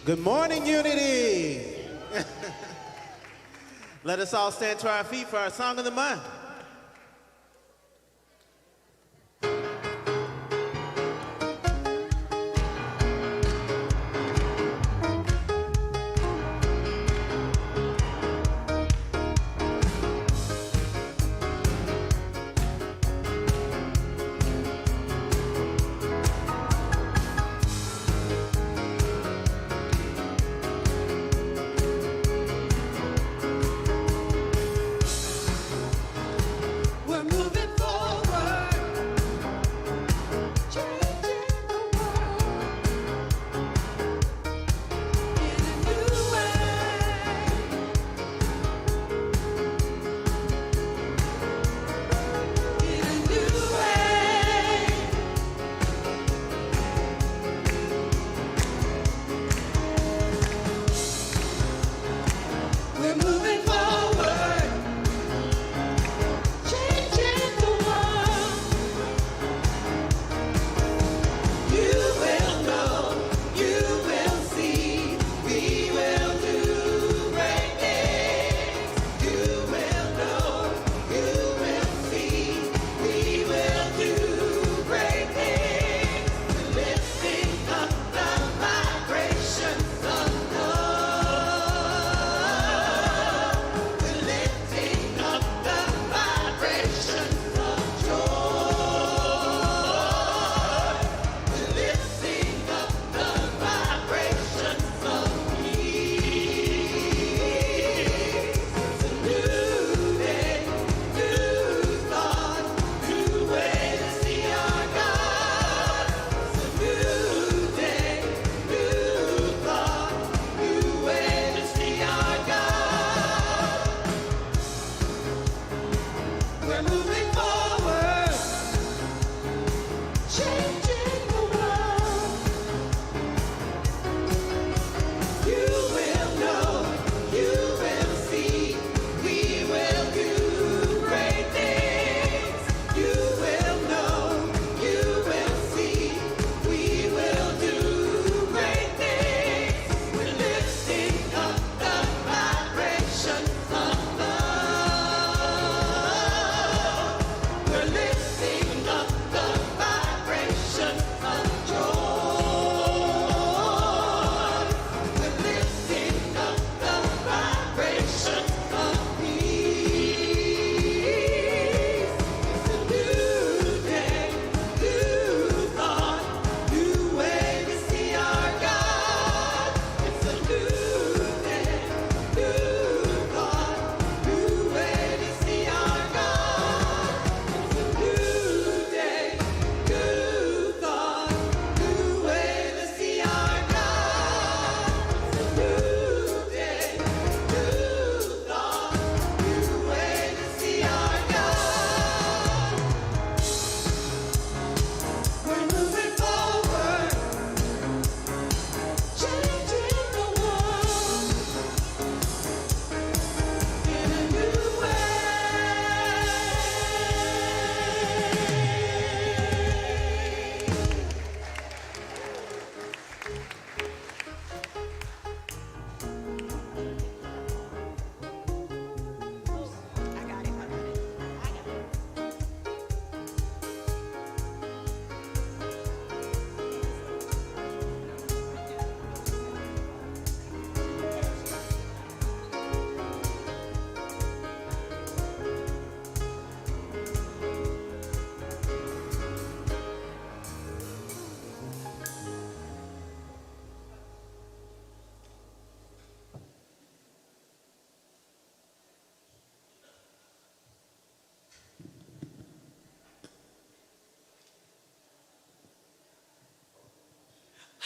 Good morning, Unity. Let us all stand to our feet for our song of the month.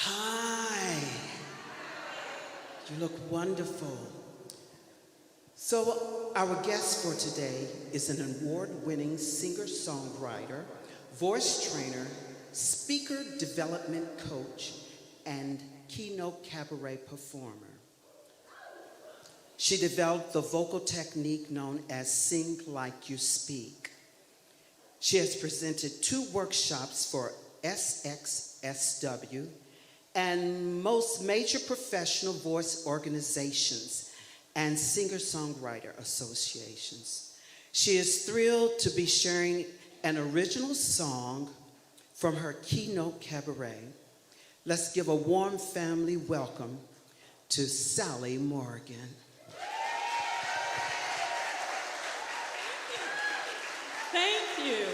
Hi, you look wonderful. So our guest for today is an award-winning singer-songwriter, voice trainer, speaker development coach, and keynote cabaret performer. She developed the vocal technique known as Sing Like You Speak. She has presented 2 workshops for SXSW and most major professional voice organizations and singer-songwriter associations. She is thrilled to be sharing an original song from her keynote cabaret. Let's give a warm family welcome to Sally Morgan. Thank you.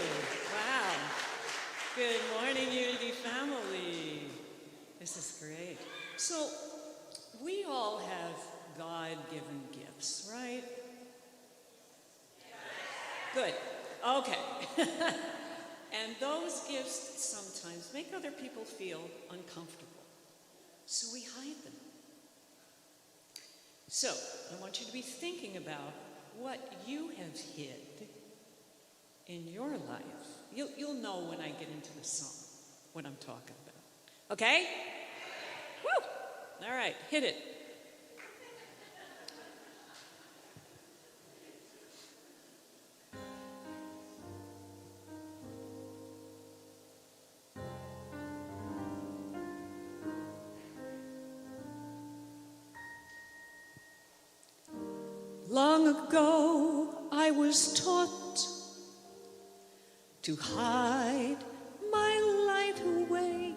Wow. Good morning, Unity family. This is great. So, we all have God-given gifts, right? Good. Okay. And those gifts sometimes make other people feel uncomfortable. So we hide them. So, I want you to be thinking about what you have hid in your life. You'll know when I get into the song what I'm talking about. Okay? Woo! All right, hit it. Long ago, I was taught to hide my light away,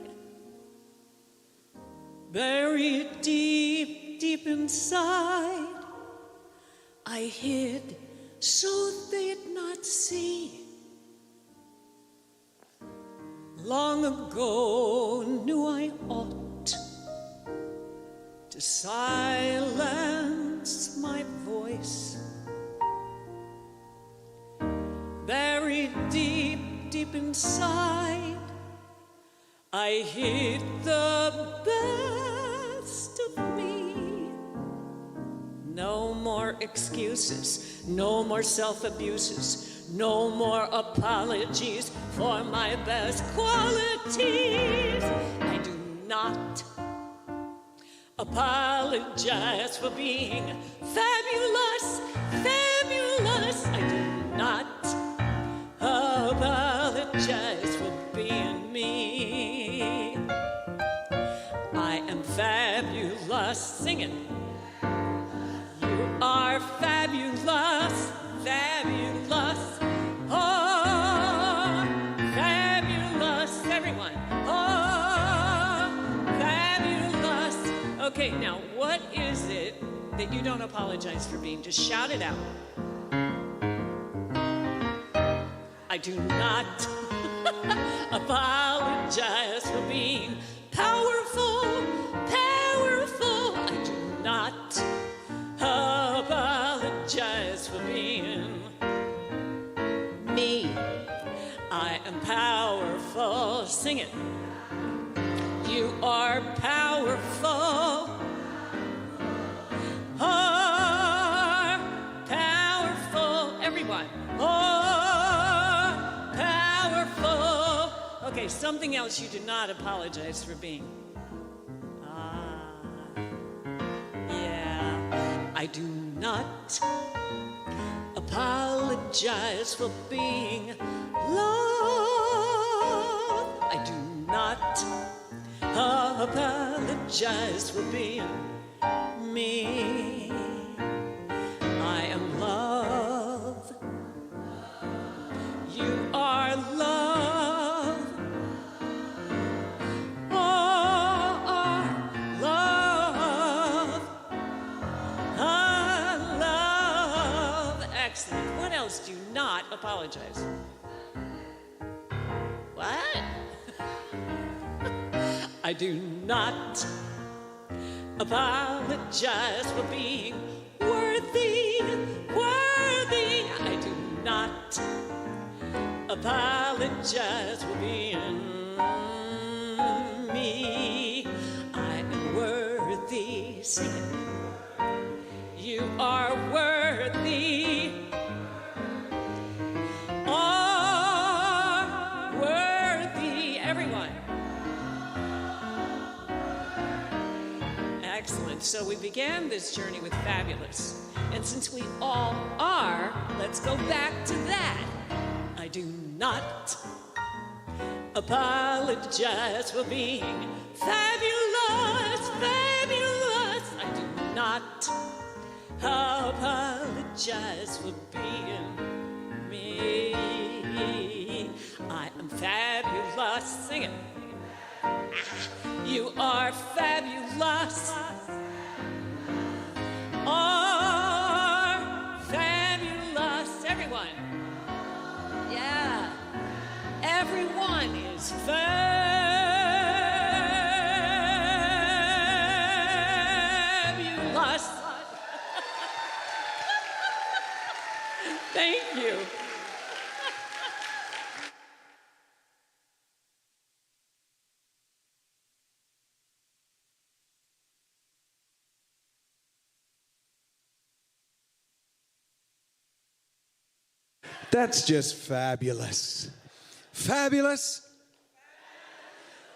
buried deep, deep inside. I hid so they'd not see. Long ago, knew I ought to silence my voice, buried deep, deep inside. I hid the best of me. No more excuses, no more self-abuses, no more apologies for my best qualities. I do not apologize for being fabulous, fabulous. I do not apologize for being me. I am fabulous. Sing it. You are fabulous, fabulous. Oh, fabulous, everyone. Oh, fabulous. Okay, now what is it that you don't apologize for being? Just shout it out. I do not apologize for being powerful, powerful. I do not apologize for being me. I am powerful. Sing it. You are powerful. Are powerful. Everyone. Powerful. Okay, something else you do not apologize for being. Yeah. I do not apologize for being loved. I do not apologize for being me. I am love. You are love. Love. Love. Excellent. What else do you not apologize? What? I do not apologize for being worthy, worthy. I do not apologize for being me. I am worthy. Sing it. You are worthy. Are worthy. Everyone. Excellent. So we began this journey with fabulous. And since we all are, let's go back to that. I do not apologize for being fabulous. fabulous. I do not apologize for being me. I am fabulous. Sing it. You are fabulous. Are fabulous. Everyone. Yeah. Everyone is fabulous. Thank you. That's just fabulous. Fabulous.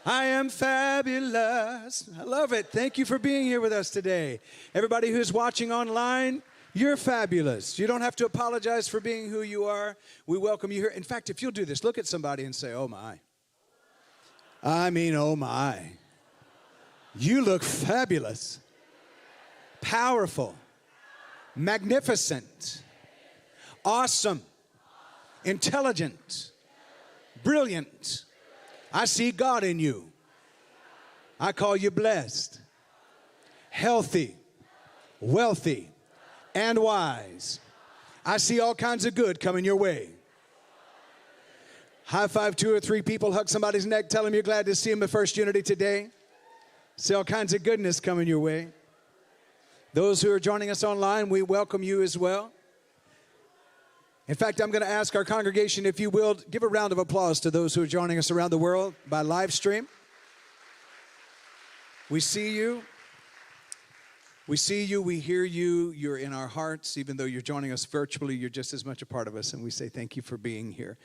I am fabulous. I love it. Thank you for being here with us today. Everybody who's watching online, you're fabulous. You don't have to apologize for being who you are. We welcome you here. In fact, if you'll do this, look at somebody and say, oh my. I mean, oh my. You look fabulous. Powerful. Magnificent. Awesome. Intelligent, brilliant. I see God in you. I call you blessed, healthy, wealthy, and wise. I see all kinds of good coming your way. High five 2 or 3 people, hug somebody's neck, tell them you're glad to see them at First Unity today. See all kinds of goodness coming your way. Those who are joining us online, we welcome you as well. In fact, I'm going to ask our congregation, if you will, give a round of applause to those who are joining us around the world by live stream. We see you. We see you. We hear you. You're in our hearts. Even though you're joining us virtually, you're just as much a part of us, and we say thank you for being here.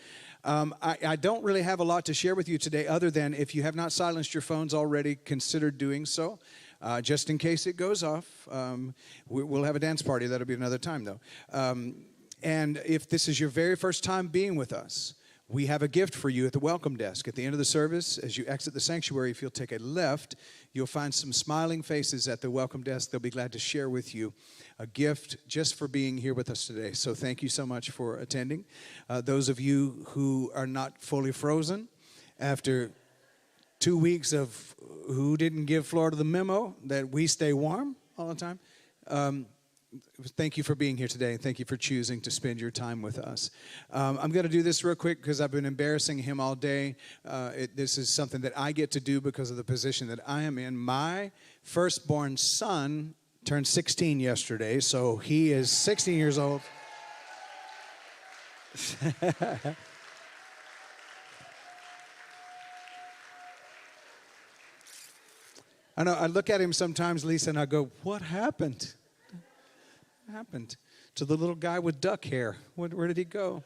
I don't really have a lot to share with you today other than if you have not silenced your phones already, consider doing so. Just in case it goes off. We'll have a dance party. That'll be another time, though. And if this is your very first time being with us, we have a gift for you at the welcome desk. At the end of the service, as you exit the sanctuary, if you'll take a left, you'll find some smiling faces at the welcome desk. They'll be glad to share with you a gift just for being here with us today. So thank you so much for attending. Those of you who are not fully frozen after 2 weeks of who didn't give Florida the memo that we stay warm all the time, thank you for being here today, and thank you for choosing to spend your time with us. I'm going to do this real quick because I've been embarrassing him all day. This is something that I get to do because of the position that I am in. My firstborn son turned 16 yesterday, so he is 16 years old. I know, I look at him sometimes, Lisa, and I go, what happened? What happened to the little guy with duck hair? Where did he go?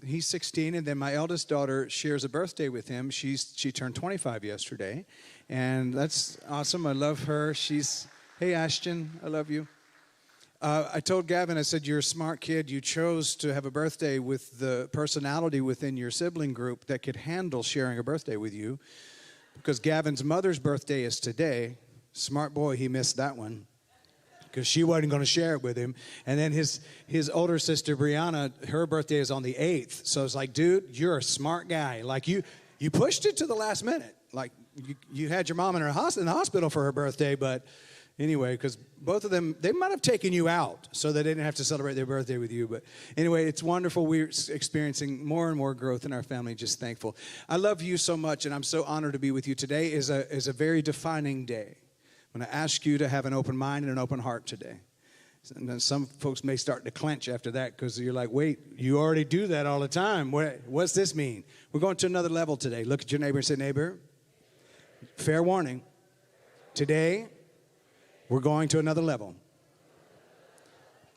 He's 16, and then my eldest daughter shares a birthday with him. She turned 25 yesterday, and that's awesome. I love her. Hey, Ashton, I love you. I told Gavin, I said, you're a smart kid. You chose to have a birthday with the personality within your sibling group that could handle sharing a birthday with you, because Gavin's mother's birthday is today. Smart boy, he missed that one, because she wasn't going to share it with him. And then his older sister, Brianna, her birthday is on the 8th. So it's like, dude, you're a smart guy. Like, you pushed it to the last minute. Like, you had your mom in the hospital for her birthday, but anyway, because both of them, they might have taken you out so they didn't have to celebrate their birthday with you. But anyway, it's wonderful. We're experiencing more and more growth in our family. Just thankful. I love you so much, and I'm so honored to be with you. Today is a very defining day. I'm going to ask you to have an open mind and an open heart today. And then some folks may start to clench after that because you're like, wait, you already do that all the time. What's this mean? We're going to another level today. Look at your neighbor and say, neighbor, fair warning. Today, we're going to another level.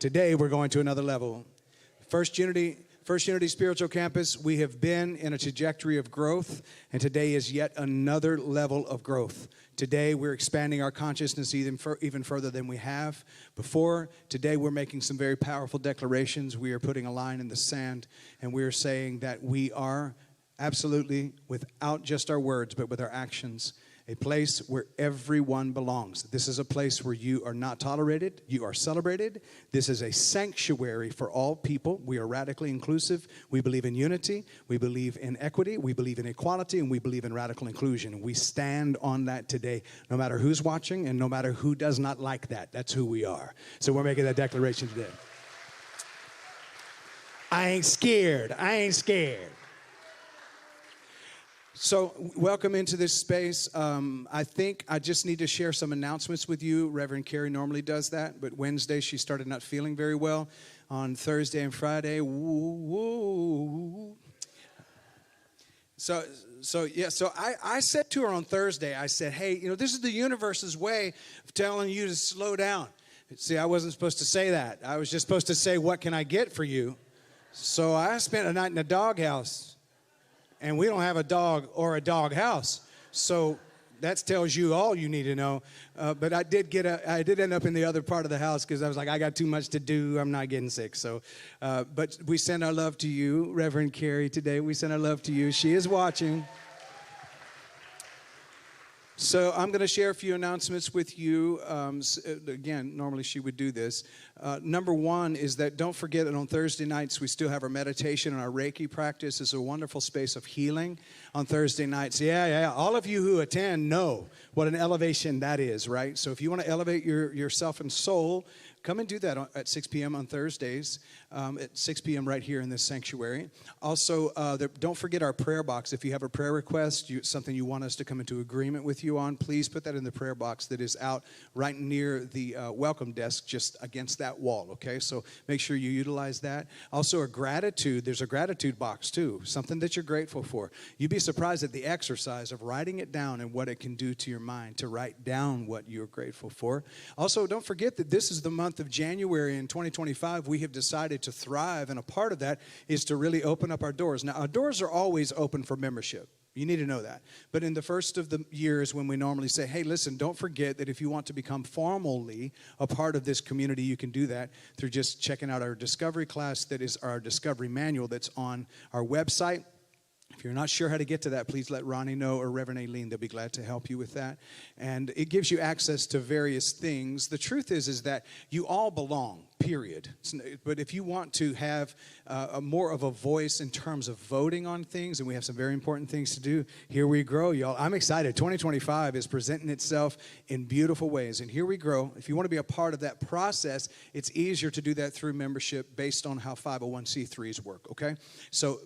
Today, we're going to another level. First Unity Spiritual Campus, we have been in a trajectory of growth, and today is yet another level of growth. Today, we're expanding our consciousness even further than we have before. Today, we're making some very powerful declarations. We are putting a line in the sand, and we are saying that we are absolutely, without just our words, but with our actions, a place where everyone belongs. This is a place where you are not tolerated, you are celebrated. This is a sanctuary for all people. We are radically inclusive. We believe in unity, we believe in equity, we believe in equality, and we believe in radical inclusion. We stand on that today, no matter who's watching and no matter who does not like that. That's who we are. So we're making that declaration today. I ain't scared. I ain't scared. So welcome into this space. I think I just need to share some announcements with you. Reverend Carrie normally does that, but Wednesday she started not feeling very well. On Thursday and Friday, So I said to her on Thursday, I said, hey, this is the universe's way of telling you to slow down. See, I wasn't supposed to say that. I was just supposed to say, what can I get for you? So I spent a night in a doghouse. And we don't have a dog or a dog house. So that tells you all you need to know. But I did end up in the other part of the house because I was like, I got too much to do. I'm not getting sick. So, but we send our love to you, Reverend Carrie, today. We send our love to you. She is watching. So I'm going to share a few announcements with you. Again, normally she would do this. Number one is that don't forget that on Thursday nights we still have our meditation and our Reiki practice. It's a wonderful space of healing on Thursday nights. Yeah. All of you who attend know what an elevation that is, right? So if you want to elevate yourself and soul, come and do that at 6 p.m. on Thursdays, at 6 p.m. right here in this sanctuary. Also, don't forget our prayer box. If you have a prayer request, something you want us to come into agreement with you on, please put that in the prayer box that is out right near the welcome desk, just against that wall, okay? So make sure you utilize that. Also, there's a gratitude box too, something that you're grateful for. You'd be surprised at the exercise of writing it down and what it can do to your mind, to write down what you're grateful for. Also, don't forget that this is the month of January in 2025. We have decided to thrive, and a part of that is to really open up our doors. Now, our doors are always open for membership. You need to know that. But in the first of the years when we normally say, hey, listen, don't forget that if you want to become formally a part of this community, you can do that through just checking out our discovery class. That is our discovery manual that's on our website. If you're not sure how to get to that, please let Ronnie know or Reverend Aileen. They'll be glad to help you with that. And it gives you access to various things. The truth is that you all belong, period. But if you want to have more of a voice in terms of voting on things, and we have some very important things to do, here we grow, y'all. I'm excited. 2025 is presenting itself in beautiful ways. And here we grow. If you want to be a part of that process, it's easier to do that through membership based on how 501c3s work, okay? So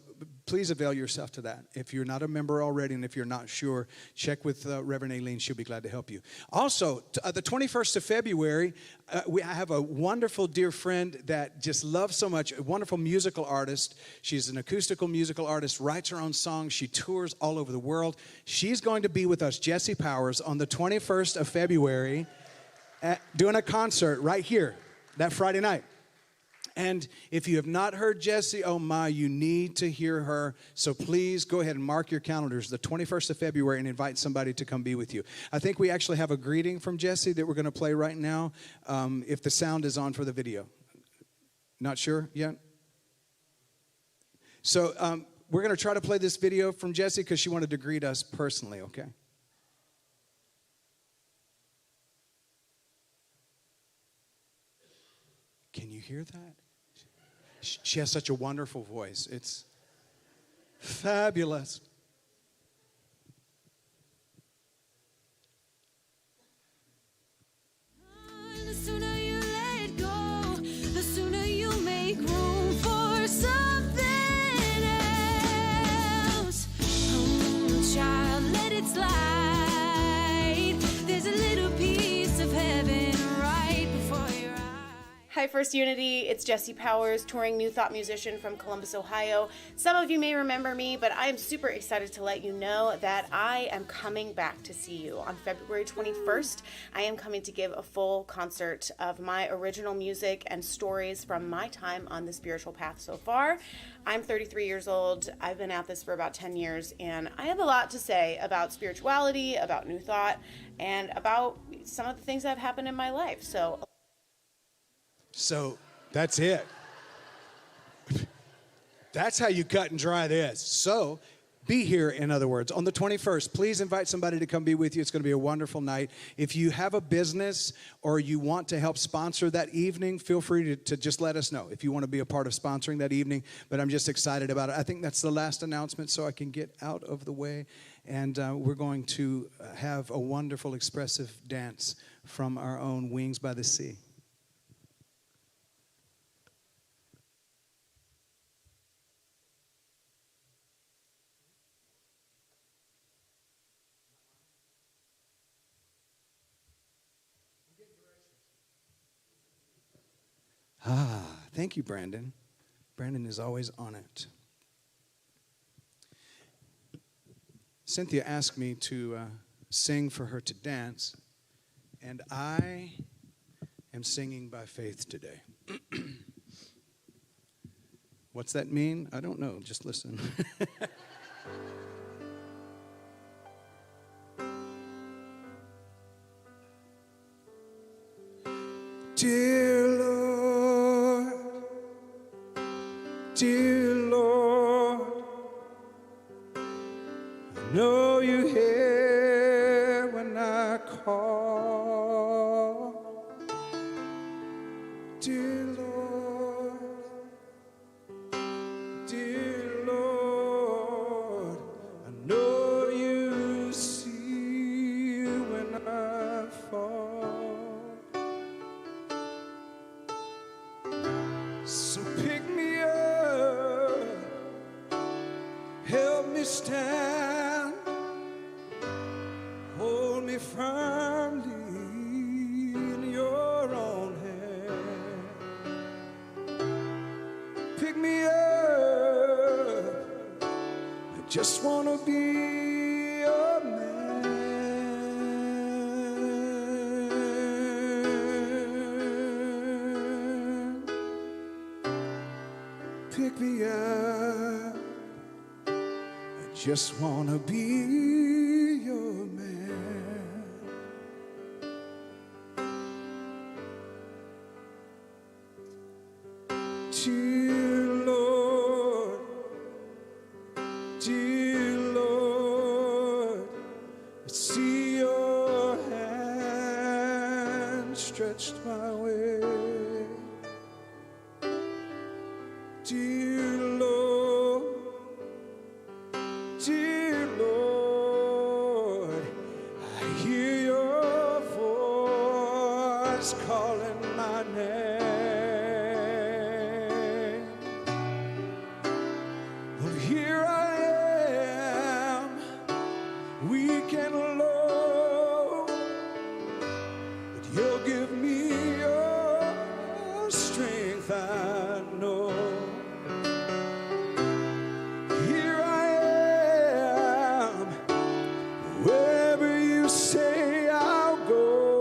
please avail yourself to that. If you're not a member already and if you're not sure, check with Reverend Aileen. She'll be glad to help you. Also, the 21st of February, I have a wonderful dear friend that just loves so much, a wonderful musical artist. She's an acoustical musical artist, writes her own songs. She tours all over the world. She's going to be with us, Jessie Powers, on the 21st of February, doing a concert right here that Friday night. And if you have not heard Jessie, oh my, you need to hear her. So please go ahead and mark your calendars, the 21st of February, and invite somebody to come be with you. I think we actually have a greeting from Jessie that we're going to play right now, if the sound is on for the video. Not sure yet? So we're going to try to play this video from Jessie because she wanted to greet us personally, okay? Can you hear that? She has such a wonderful voice. It's fabulous. The sooner you let go, the sooner you make room for something else. Oh, child, let it slide. There's a little piece of heaven right before your eyes. Hi, First Unity. It's Jessie Powers, touring New Thought musician from Columbus, Ohio. Some of you may remember me, but I am super excited to let you know that I am coming back to see you on February 21st. I am coming to give a full concert of my original music and stories from my time on the spiritual path so far. I'm 33 years old. I've been at this for about 10 years, and I have a lot to say about spirituality, about New Thought, and about some of the things that have happened in my life. So that's it. That's how you cut and dry this. So Be here, in other words, on the 21st. Please invite somebody to come be with you. It's going to be a wonderful night. If you have a business or you want to help sponsor that evening, feel free to just let us know if you want to be a part of sponsoring that evening. But I'm just excited about it. I think that's the last announcement, so I can get out of the way. And we're going to have a wonderful, expressive dance from our own Wings by the Sea. Thank you, Brandon. Brandon is always on it. Cynthia asked me to sing for her to dance, and I am singing by faith today. What's that mean? I don't know. Just listen. Dear Lord, dear Lord, I know you hear when I call. Dear Lord, dear Lord, I know you see when I fall. So pick me up, help me stand, hold me firmly in your own hand. Pick me up, I just want to be a man. Pick me up, I just want to be your man. Dear Lord, dear Lord, I see your hand stretched my way. Dear Lord, dear Lord, I hear your voice calling my name. Well, here I am, weak and low, but you'll give me your strength, I know. Here I am, wherever you say I'll go.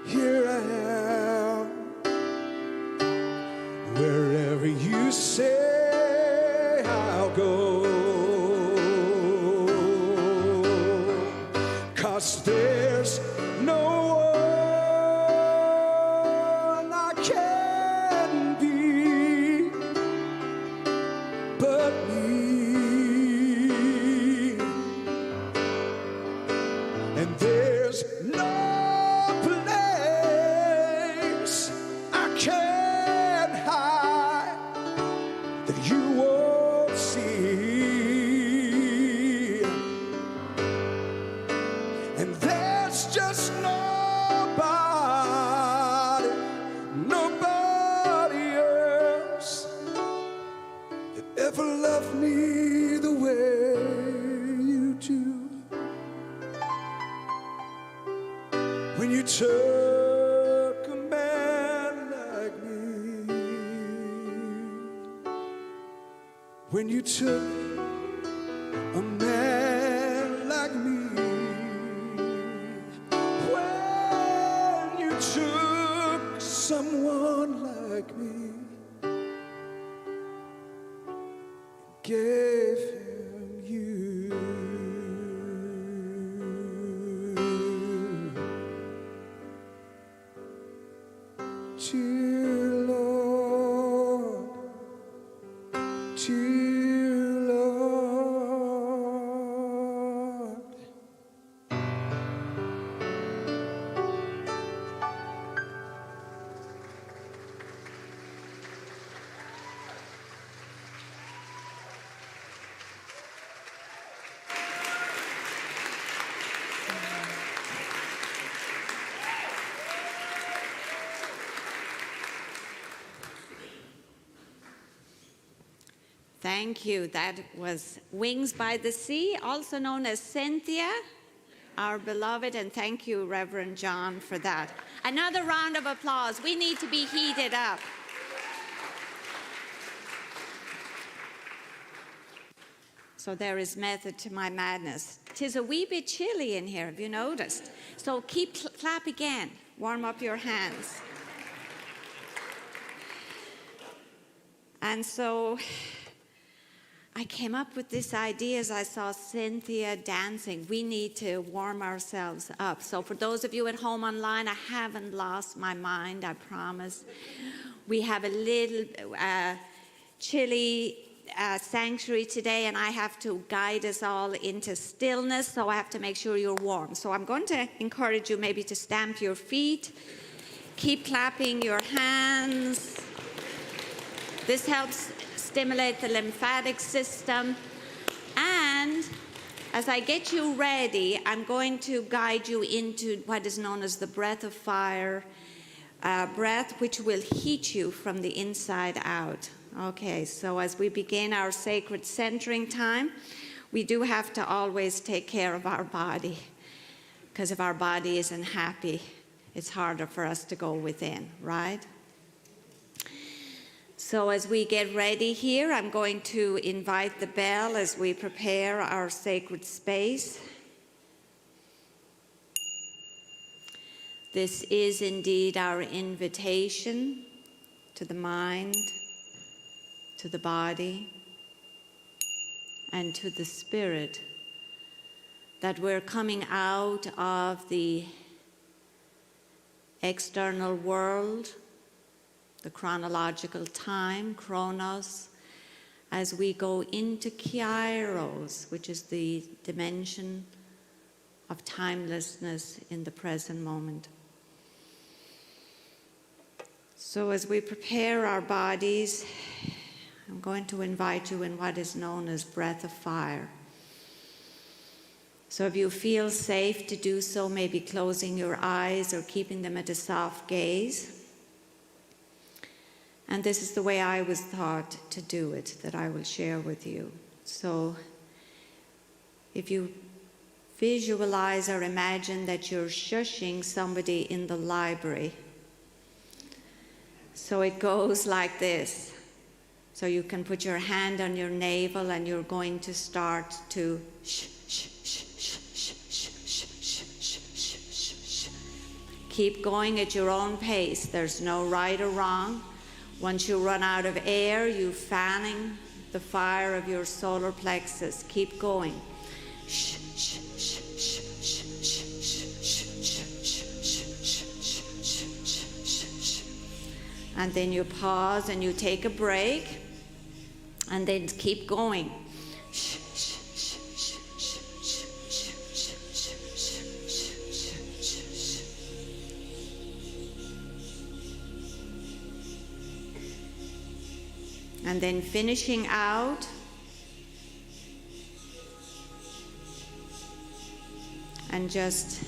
Here I am, wherever you say I'll go. 'Cause there's no one I can be but me. And there's no place I can hide that you won't see. And there's just nobody, nobody else that ever loved me the way you do. When you took a man like me, when you took a man like me, when you took someone like me, gave him you. Thank you. That was Wings by the Sea, also known as Cynthia, our beloved, and thank you, Reverend John, for that. Another round of applause. We need to be heated up. So there is method to my madness. 'Tis a wee bit chilly in here, have you noticed? So clap again. Warm up your hands. And so I came up with this idea as I saw Cynthia dancing. We need to warm ourselves up. So for those of you at home online, I haven't lost my mind, I promise. We have a little chilly sanctuary today, and I have to guide us all into stillness, so I have to make sure you're warm. So I'm going to encourage you maybe to stamp your feet, keep clapping your hands. This helps stimulate the lymphatic system. And as I get you ready, I'm going to guide you into what is known as the breath of fire, breath which will heat you from the inside out. Okay, so as we begin our sacred centering time, we do have to always take care of our body, because if our body isn't happy, it's harder for us to go within, right? So as we get ready here, I'm going to invite the bell as we prepare our sacred space. This is indeed our invitation to the mind, to the body, and to the spirit, that we're coming out of the external world, the chronological time, chronos, as we go into kairos, which is the dimension of timelessness in the present moment. So as we prepare our bodies, I'm going to invite you in what is known as breath of fire. So if you feel safe to do so, maybe closing your eyes or keeping them at a soft gaze. And this is the way I was taught to do it, that I will share with you. So if you visualize or imagine that you're shushing somebody in the library. So it goes like this. So you can put your hand on your navel and you're going to start to shh, shh, shh, shh, shh, shh, shh, shh, shh, shh, shh. Keep going at your own pace. There's no right or wrong. Once you run out of air, you fanning the fire of your solar plexus. Keep going. Shh, shh, shh, shh, shh, shh, shh, shh, shh, shh, shh. And then you pause and you take a break. And then keep going. And then finishing out. And just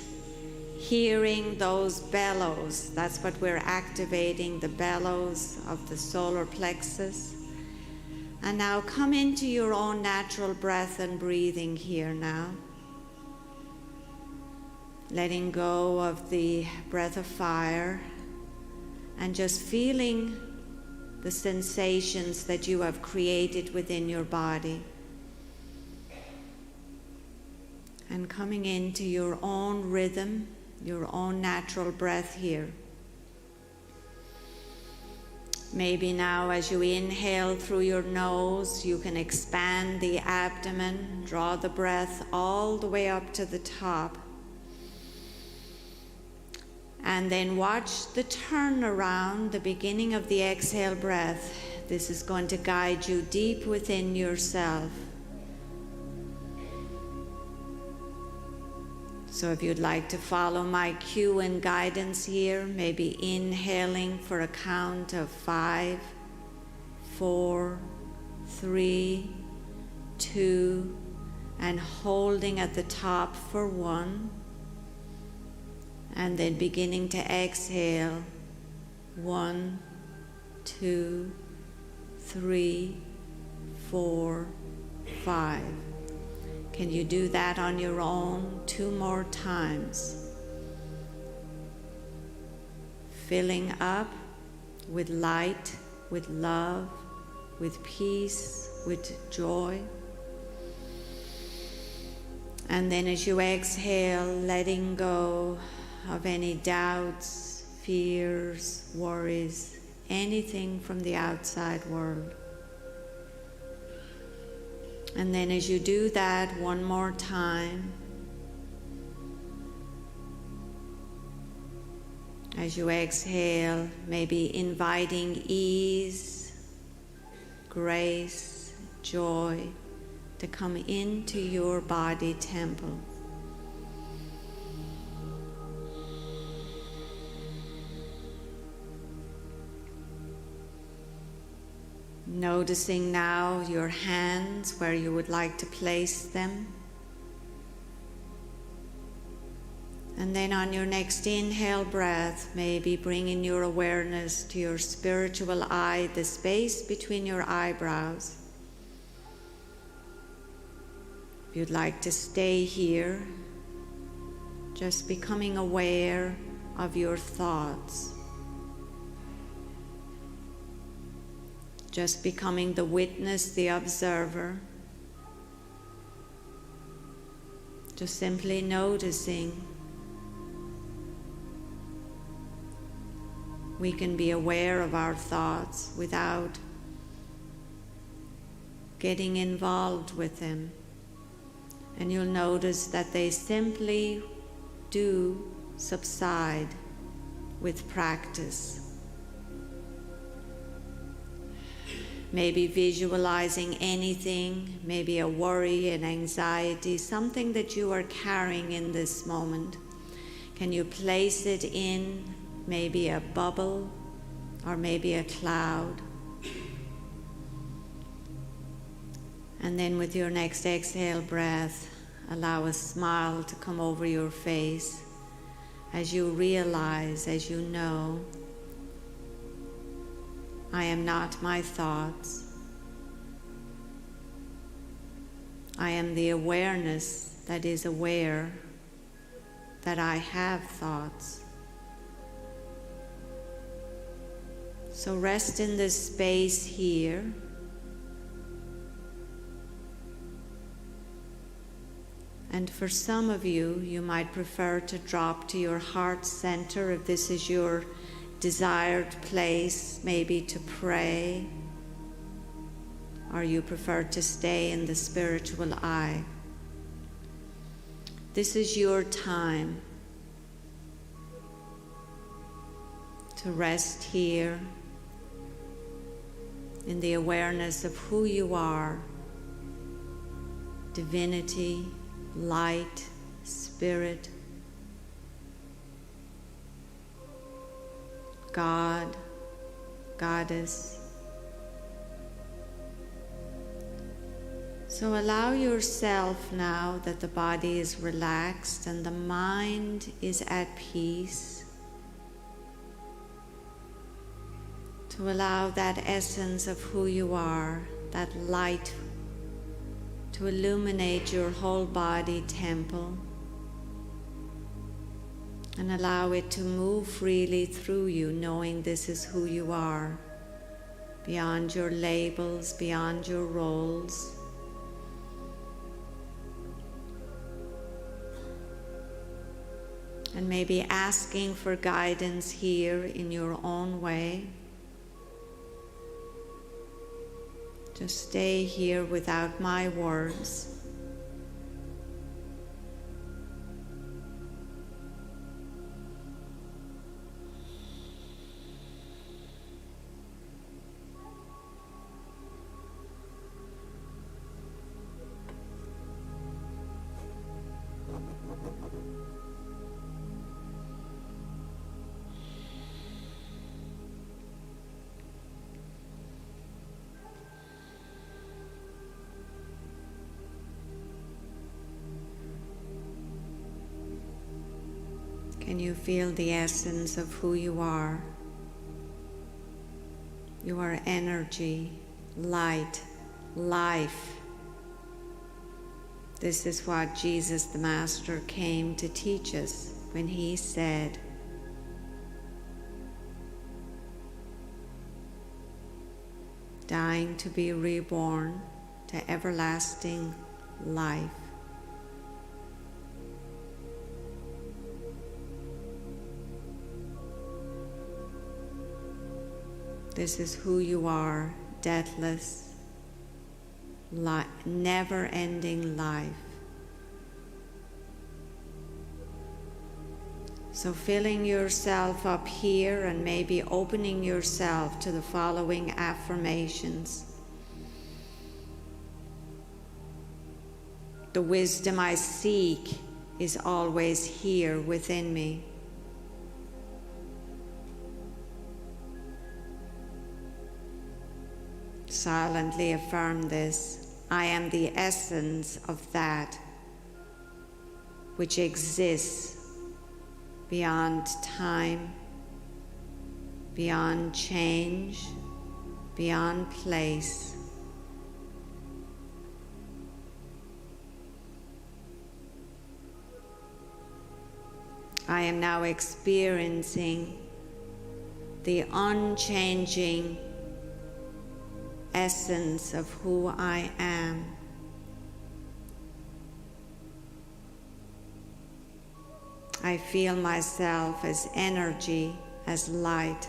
hearing those bellows. That's what we're activating, the bellows of the solar plexus. And now come into your own natural breath and breathing here now. Letting go of the breath of fire and just feeling the sensations that you have created within your body. And coming into your own rhythm, your own natural breath here. Maybe now as you inhale through your nose, you can expand the abdomen, draw the breath all the way up to the top. And then watch the turnaround, the beginning of the exhale breath. This is going to guide you deep within yourself. So if you'd like to follow my cue and guidance here, maybe inhaling for a count of 5, 4, 3, 2, and holding at the top for 1. And then beginning to exhale, 1, 2, 3, 4, 5. Can you do that on your own 2 more times? Filling up with light, with love, with peace, with joy. And then as you exhale, letting go of any doubts, fears, worries, anything from the outside world. And then as you do that one more time, as you exhale, maybe inviting ease, grace, joy to come into your body temple. Noticing now your hands, where you would like to place them. And then on your next inhale breath, maybe bringing your awareness to your spiritual eye, the space between your eyebrows. If you'd like to stay here, just becoming aware of your thoughts. Just becoming the witness, the observer. Just simply noticing. We can be aware of our thoughts without getting involved with them. And you'll notice that they simply do subside with practice. Maybe visualizing anything, maybe a worry, an anxiety, something that you are carrying in this moment. Can you place it in maybe a bubble or maybe a cloud? And then with your next exhale breath, allow a smile to come over your face as you realize, as you know, I am not my thoughts. I am the awareness that is aware that I have thoughts. So rest in this space here. And for some of you, you might prefer to drop to your heart center if this is your desired place, maybe to pray, or you prefer to stay in the spiritual eye. This is your time to rest here in the awareness of who you are, divinity, light, spirit, God, Goddess. So allow yourself now that the body is relaxed and the mind is at peace, to allow that essence of who you are, that light, to illuminate your whole body temple, and allow it to move freely through you, knowing this is who you are, beyond your labels, beyond your roles. And maybe asking for guidance here in your own way. Just stay here without my words. Can you feel the essence of who you are? You are energy, light, life. This is what Jesus the Master came to teach us when he said, dying to be reborn to everlasting life. This is who you are, deathless, never-ending life. So filling yourself up here and maybe opening yourself to the following affirmations. The wisdom I seek is always here within me. Silently affirm this. I am the essence of that which exists beyond time, beyond change, beyond place. I am now experiencing the unchanging essence of who I am. I feel myself as energy, as light.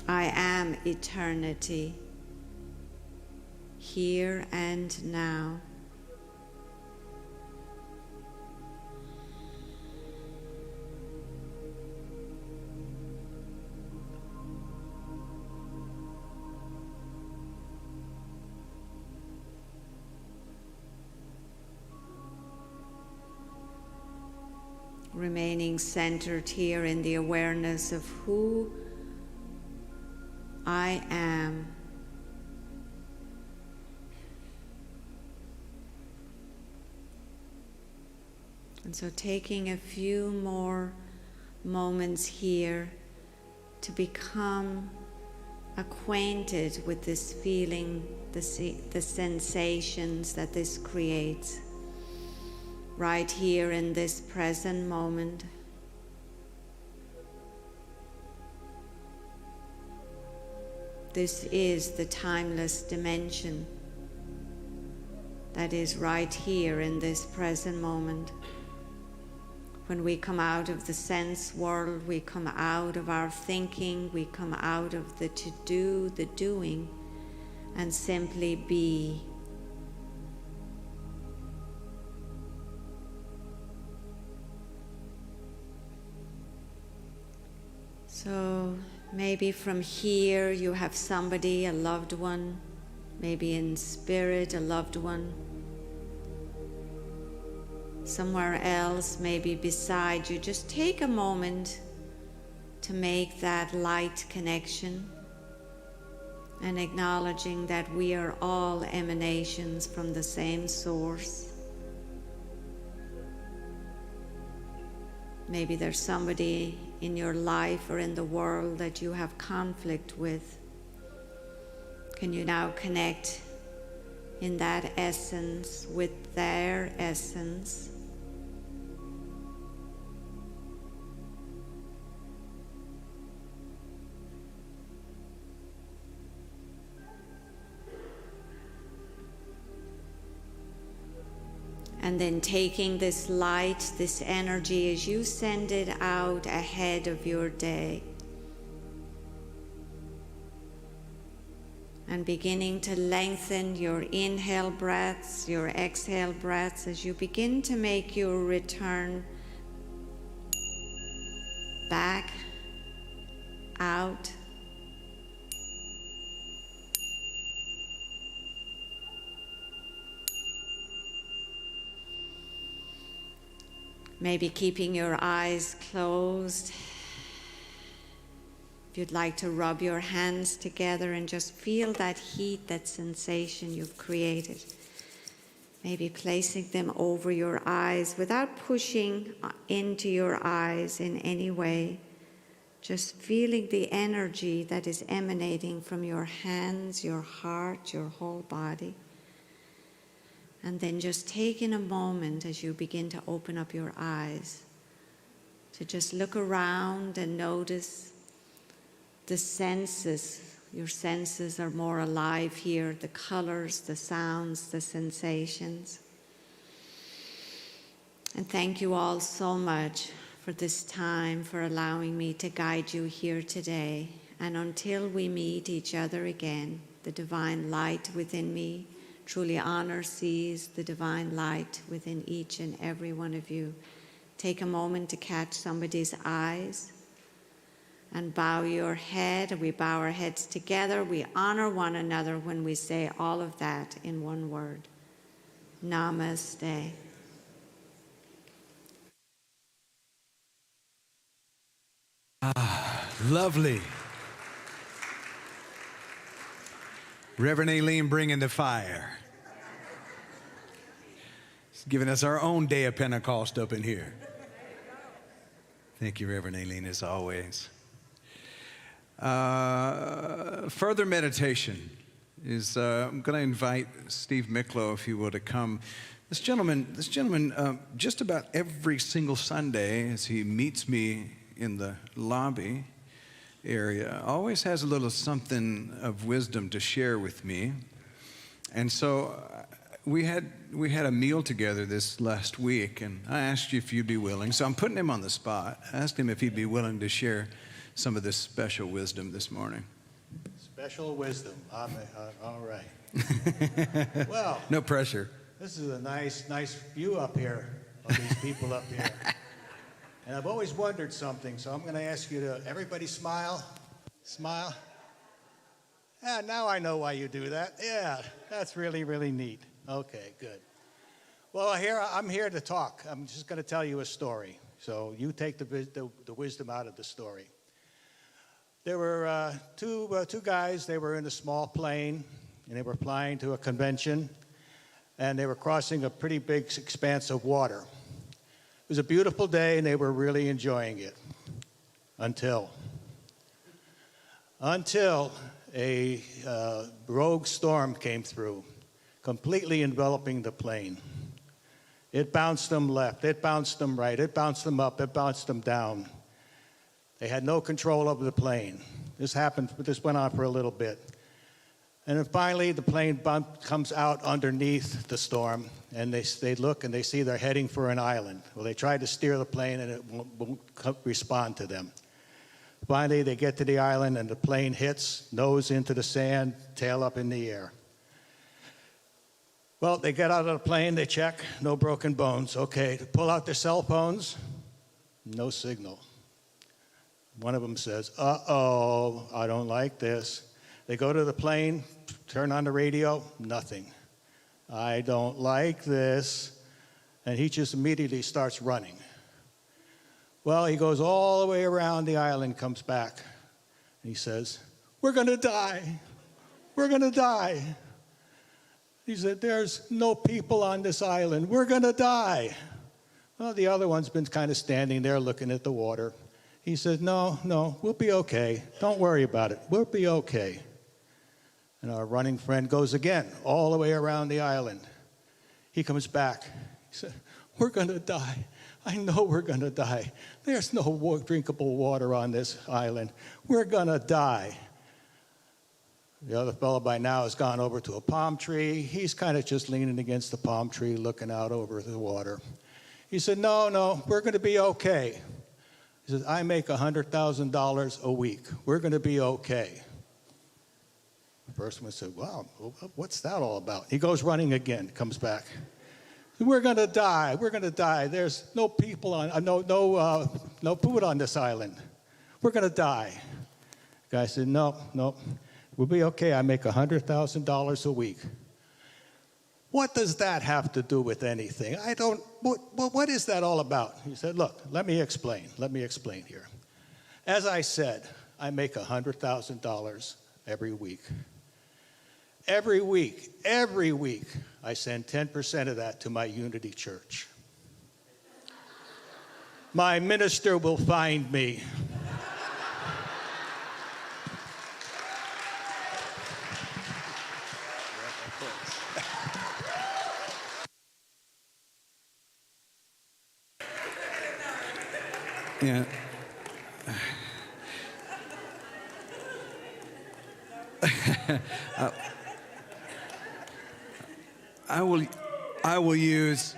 I am eternity, here and now. Remaining centered here in the awareness of who I am. And so taking a few more moments here to become acquainted with this feeling, the sensations that this creates. Right here in this present moment. This is the timeless dimension that is right here in this present moment. When we come out of the sense world, we come out of our thinking, we come out of the to-do, the doing, and simply be. So maybe from here you have somebody, a loved one, maybe in spirit, a loved one. Somewhere else, maybe beside you. Just take a moment to make that light connection and acknowledging that we are all emanations from the same source. Maybe there's somebody in your life or in the world that you have conflict with. Can you now connect in that essence with their essence? And then taking this light, this energy, as you send it out ahead of your day. And beginning to lengthen your inhale breaths, your exhale breaths, as you begin to make your return back, out. Maybe keeping your eyes closed. If you'd like to rub your hands together and just feel that heat, that sensation you've created. Maybe placing them over your eyes without pushing into your eyes in any way. Just feeling the energy that is emanating from your hands, your heart, your whole body. And then just taking a moment as you begin to open up your eyes to just look around and notice the senses. Your senses are more alive here, the colors, the sounds, the sensations. And thank you all so much for this time, for allowing me to guide you here today. And until we meet each other again, the divine light within me truly honors, sees the divine light within each and every one of you. Take a moment to catch somebody's eyes and bow your head. We bow our heads together. We honor one another when we say all of that in one word. Namaste. Lovely. Reverend Aileen bringing the fire. She's giving us our own day of Pentecost up in here. Thank you, Reverend Aileen, as always. Further meditation is, I'm going to invite Steve Miklo, if you will, to come. This gentleman, just about every single Sunday, as he meets me in the lobby area, always has a little something of wisdom to share with me. And so we had a meal together this last week, and I asked you if you'd be willing. So I'm putting him on the spot. I asked him if he'd be willing to share some of this special wisdom this morning. Special wisdom. All right. Well, no pressure. This is a nice view up here of these people up here. And I've always wondered something, so I'm going to ask you to, everybody smile. Smile. Yeah, now I know why you do that. Yeah, that's really, really neat. Okay, good. Well, I'm here to talk. I'm just going to tell you a story. So you take the wisdom out of the story. There were two guys. They were in a small plane, and they were flying to a convention, and they were crossing a pretty big expanse of water. It was a beautiful day, and they were really enjoying it until a rogue storm came through, completely enveloping the plane. It bounced them left, it bounced them right, it bounced them up, it bounced them down. They had no control over the plane. This went on for a little bit. And then finally, the plane comes out underneath the storm, and they look and they see they're heading for an island. Well, they tried to steer the plane, and it won't respond to them. Finally, they get to the island, and the plane hits, nose into the sand, tail up in the air. Well, they get out of the plane, they check, no broken bones. Okay, to pull out their cell phones, no signal. One of them says, uh-oh, I don't like this. They go to the plane, turn on the radio, nothing. I don't like this. And he just immediately starts running. Well, he goes all the way around the island, comes back. And he says, we're going to die. We're going to die. He said, there's no people on this island. We're going to die. Well, the other one's been kind of standing there looking at the water. He said, no, we'll be okay. Don't worry about it. We'll be okay. And our running friend goes again, all the way around the island. He comes back. He said, we're going to die. I know we're going to die. There's no drinkable water on this island. We're going to die. The other fellow by now has gone over to a palm tree. He's kind of just leaning against the palm tree, looking out over the water. He said, no, we're going to be okay. He says, I make $100,000 a week. We're going to be okay. The first one said, wow, what's that all about? He goes running again, comes back. We're going to die. We're going to die. There's no people on, no food on this island. We're going to die. The guy said, no, we'll be okay. I make $100,000 a week. What does that have to do with anything? What is that all about? He said, look, let me explain here. As I said, I make $100,000 every week. Every week, I send 10% of that to my Unity Church. My minister will find me. Yeah. I will use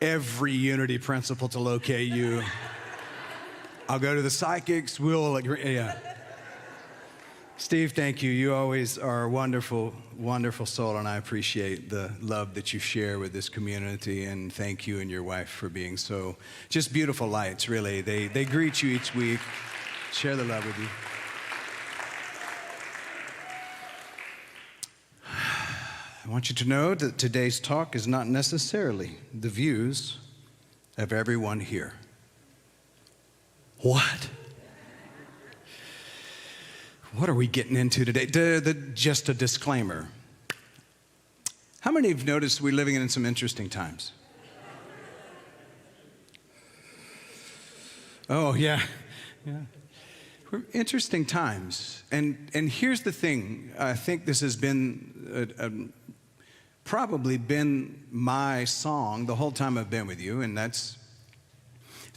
every unity principle to locate you. I'll go to the psychics. We'll agree. Yeah. Steve, thank you. You always are a wonderful, wonderful soul, and I appreciate the love that you share with this community. And thank you and your wife for being so just beautiful lights, really. They greet you each week, share the love with you. I want you to know that today's talk is not necessarily the views of everyone here. What? What are we getting into today? Just a disclaimer. How many have noticed we're living in some interesting times? Oh, yeah. We're interesting times. And here's the thing. I think this has been probably been my song the whole time I've been with you, and it's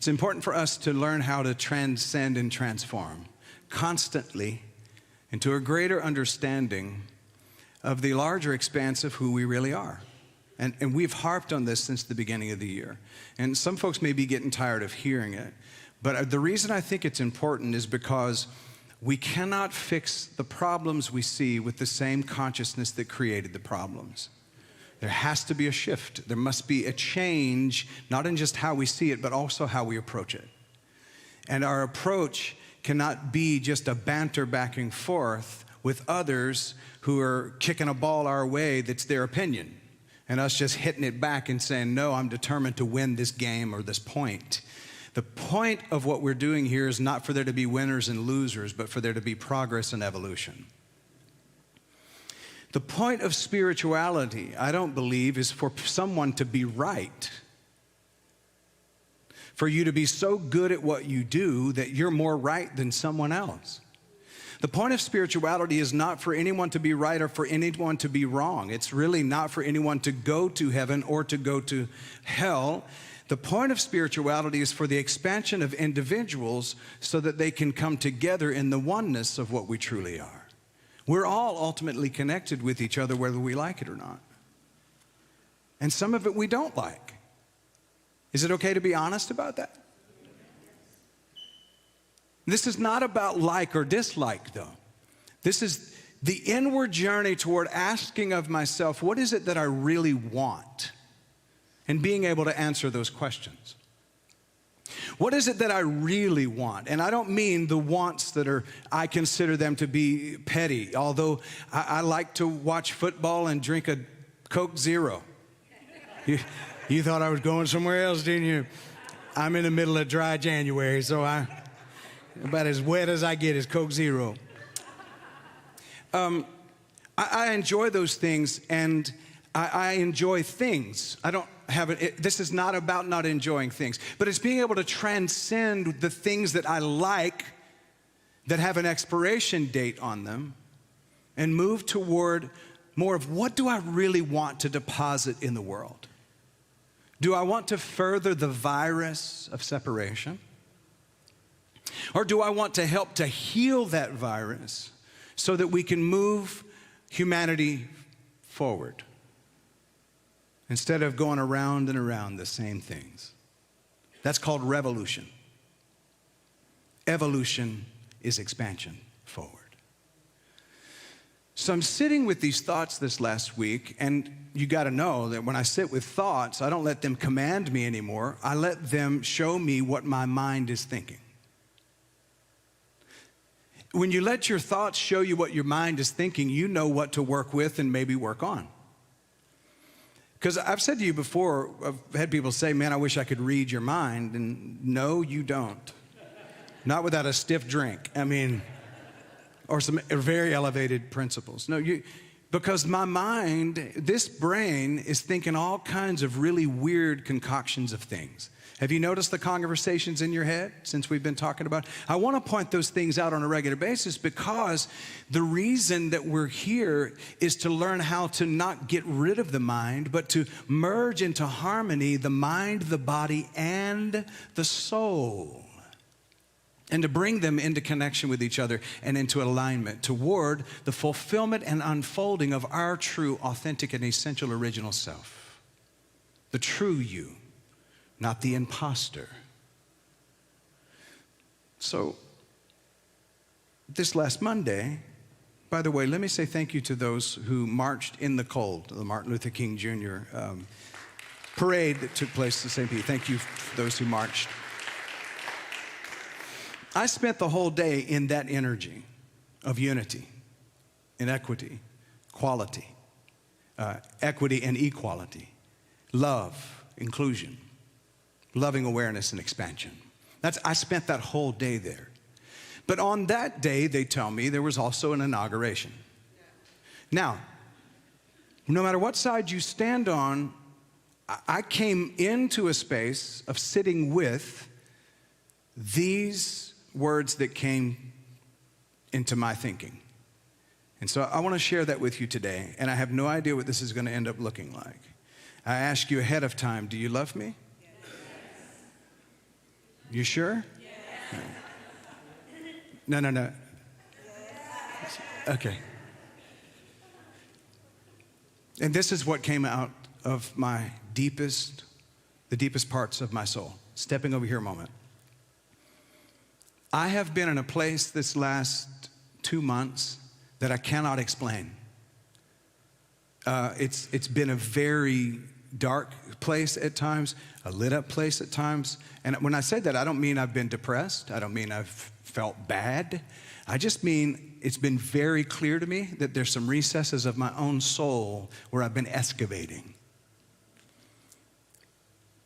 important for us to learn how to transcend and transform constantly into a greater understanding of the larger expanse of who we really are. And we've harped on this since the beginning of the year. And some folks may be getting tired of hearing it, but the reason I think it's important is because we cannot fix the problems we see with the same consciousness that created the problems. There has to be a shift. There must be a change, not in just how we see it, but also how we approach it. And our approach cannot be just a banter back and forth with others who are kicking a ball our way that's their opinion, and us just hitting it back and saying, no, I'm determined to win this game or this point. The point of what we're doing here is not for there to be winners and losers, but for there to be progress and evolution. The point of spirituality, I don't believe, is for someone to be right. For you to be so good at what you do that you're more right than someone else. The point of spirituality is not for anyone to be right or for anyone to be wrong. It's really not for anyone to go to heaven or to go to hell. The point of spirituality is for the expansion of individuals so that they can come together in the oneness of what we truly are. We're all ultimately connected with each other whether we like it or not. And some of it we don't like. Is it okay to be honest about that? This is not about like or dislike, though. This is the inward journey toward asking of myself, what is it that I really want? And being able to answer those questions. What is it that I really want? And I don't mean the wants that I consider them to be petty, although I like to watch football and drink a Coke Zero. You thought I was going somewhere else, didn't you? I'm in the middle of dry January, so about as wet as I get is Coke Zero. I enjoy those things, and I enjoy things. I don't have it. This is not about not enjoying things, but it's being able to transcend the things that I like that have an expiration date on them and move toward more of what do I really want to deposit in the world? Do I want to further the virus of separation? Or do I want to help to heal that virus so that we can move humanity forward? Instead of going around and around the same things. That's called revolution. Evolution is expansion forward. So I'm sitting with these thoughts this last week, and you got to know that when I sit with thoughts, I don't let them command me anymore. I let them show me what my mind is thinking. When you let your thoughts show you what your mind is thinking, you know what to work with and maybe work on. Because I've said to you before, I've had people say, man, I wish I could read your mind. And no, you don't. Not without a stiff drink. I mean, or some very elevated principles. No, because my mind, this brain is thinking all kinds of really weird concoctions of things. Have you noticed the conversations in your head since we've been talking about? I want to point those things out on a regular basis because the reason that we're here is to learn how to not get rid of the mind, but to merge into harmony the mind, the body, and the soul. and to bring them into connection with each other and into alignment toward the fulfillment and unfolding of our true, authentic, and essential original self. The true you, not the imposter. So, this last Monday, by the way, let me say thank you to those who marched in the cold, the Martin Luther King Jr. Parade that took place at St. Pete. Thank you for those who marched. I spent the whole day in that energy of unity, inequity, quality, equity and equality, love, inclusion, loving awareness and expansion. I spent that whole day there. But on that day, they tell me, there was also an inauguration. Now, no matter what side you stand on, I came into a space of sitting with these words that came into my thinking. And so I want to share that with you today, and I have no idea what this is going to end up looking like. I ask you ahead of time, do you love me? Yes. You sure? Yes. No. Yes. Okay. And this is what came out of the deepest parts of my soul. Stepping over here a moment. I have been in a place this last 2 months that I cannot explain. It's been a very dark place at times, a lit up place at times. And when I say that, I don't mean I've been depressed. I don't mean I've felt bad. I just mean it's been very clear to me that there's some recesses of my own soul where I've been excavating.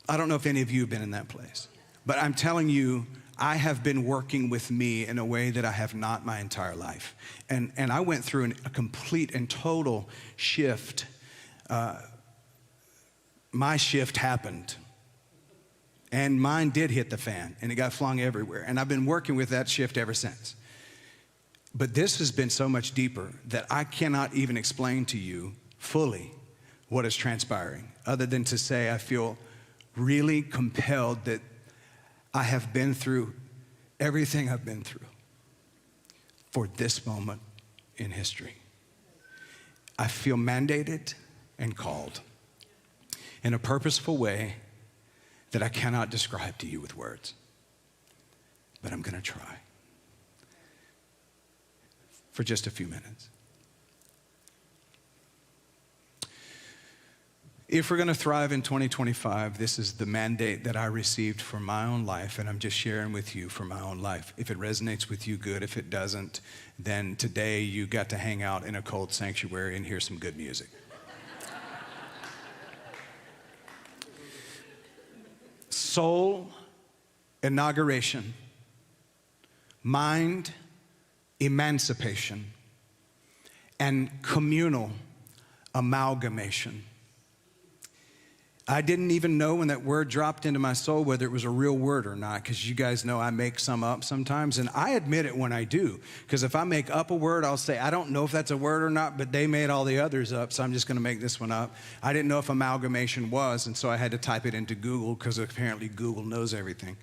I don't know if any of you have been in that place, but I'm telling you, I have been working with me in a way that I have not my entire life. And I went through a complete and total shift. My shift happened. And mine did hit the fan, and it got flung everywhere. And I've been working with that shift ever since. But this has been so much deeper that I cannot even explain to you fully what is transpiring, other than to say I feel really compelled that I have been through everything I've been through for this moment in history. I feel mandated and called in a purposeful way that I cannot describe to you with words. But I'm going to try for just a few minutes. If we're going to thrive in 2025, this is the mandate that I received for my own life, and I'm just sharing with you for my own life. If it resonates with you, good. If it doesn't, then today you got to hang out in a cold sanctuary and hear some good music. Soul inauguration, mind emancipation, and communal amalgamation. I didn't even know when that word dropped into my soul whether it was a real word or not, because you guys know I make some up sometimes, and I admit it when I do, because if I make up a word, I'll say, I don't know if that's a word or not, but they made all the others up, so I'm just going to make this one up. I didn't know if amalgamation was, and so I had to type it into Google, because apparently Google knows everything.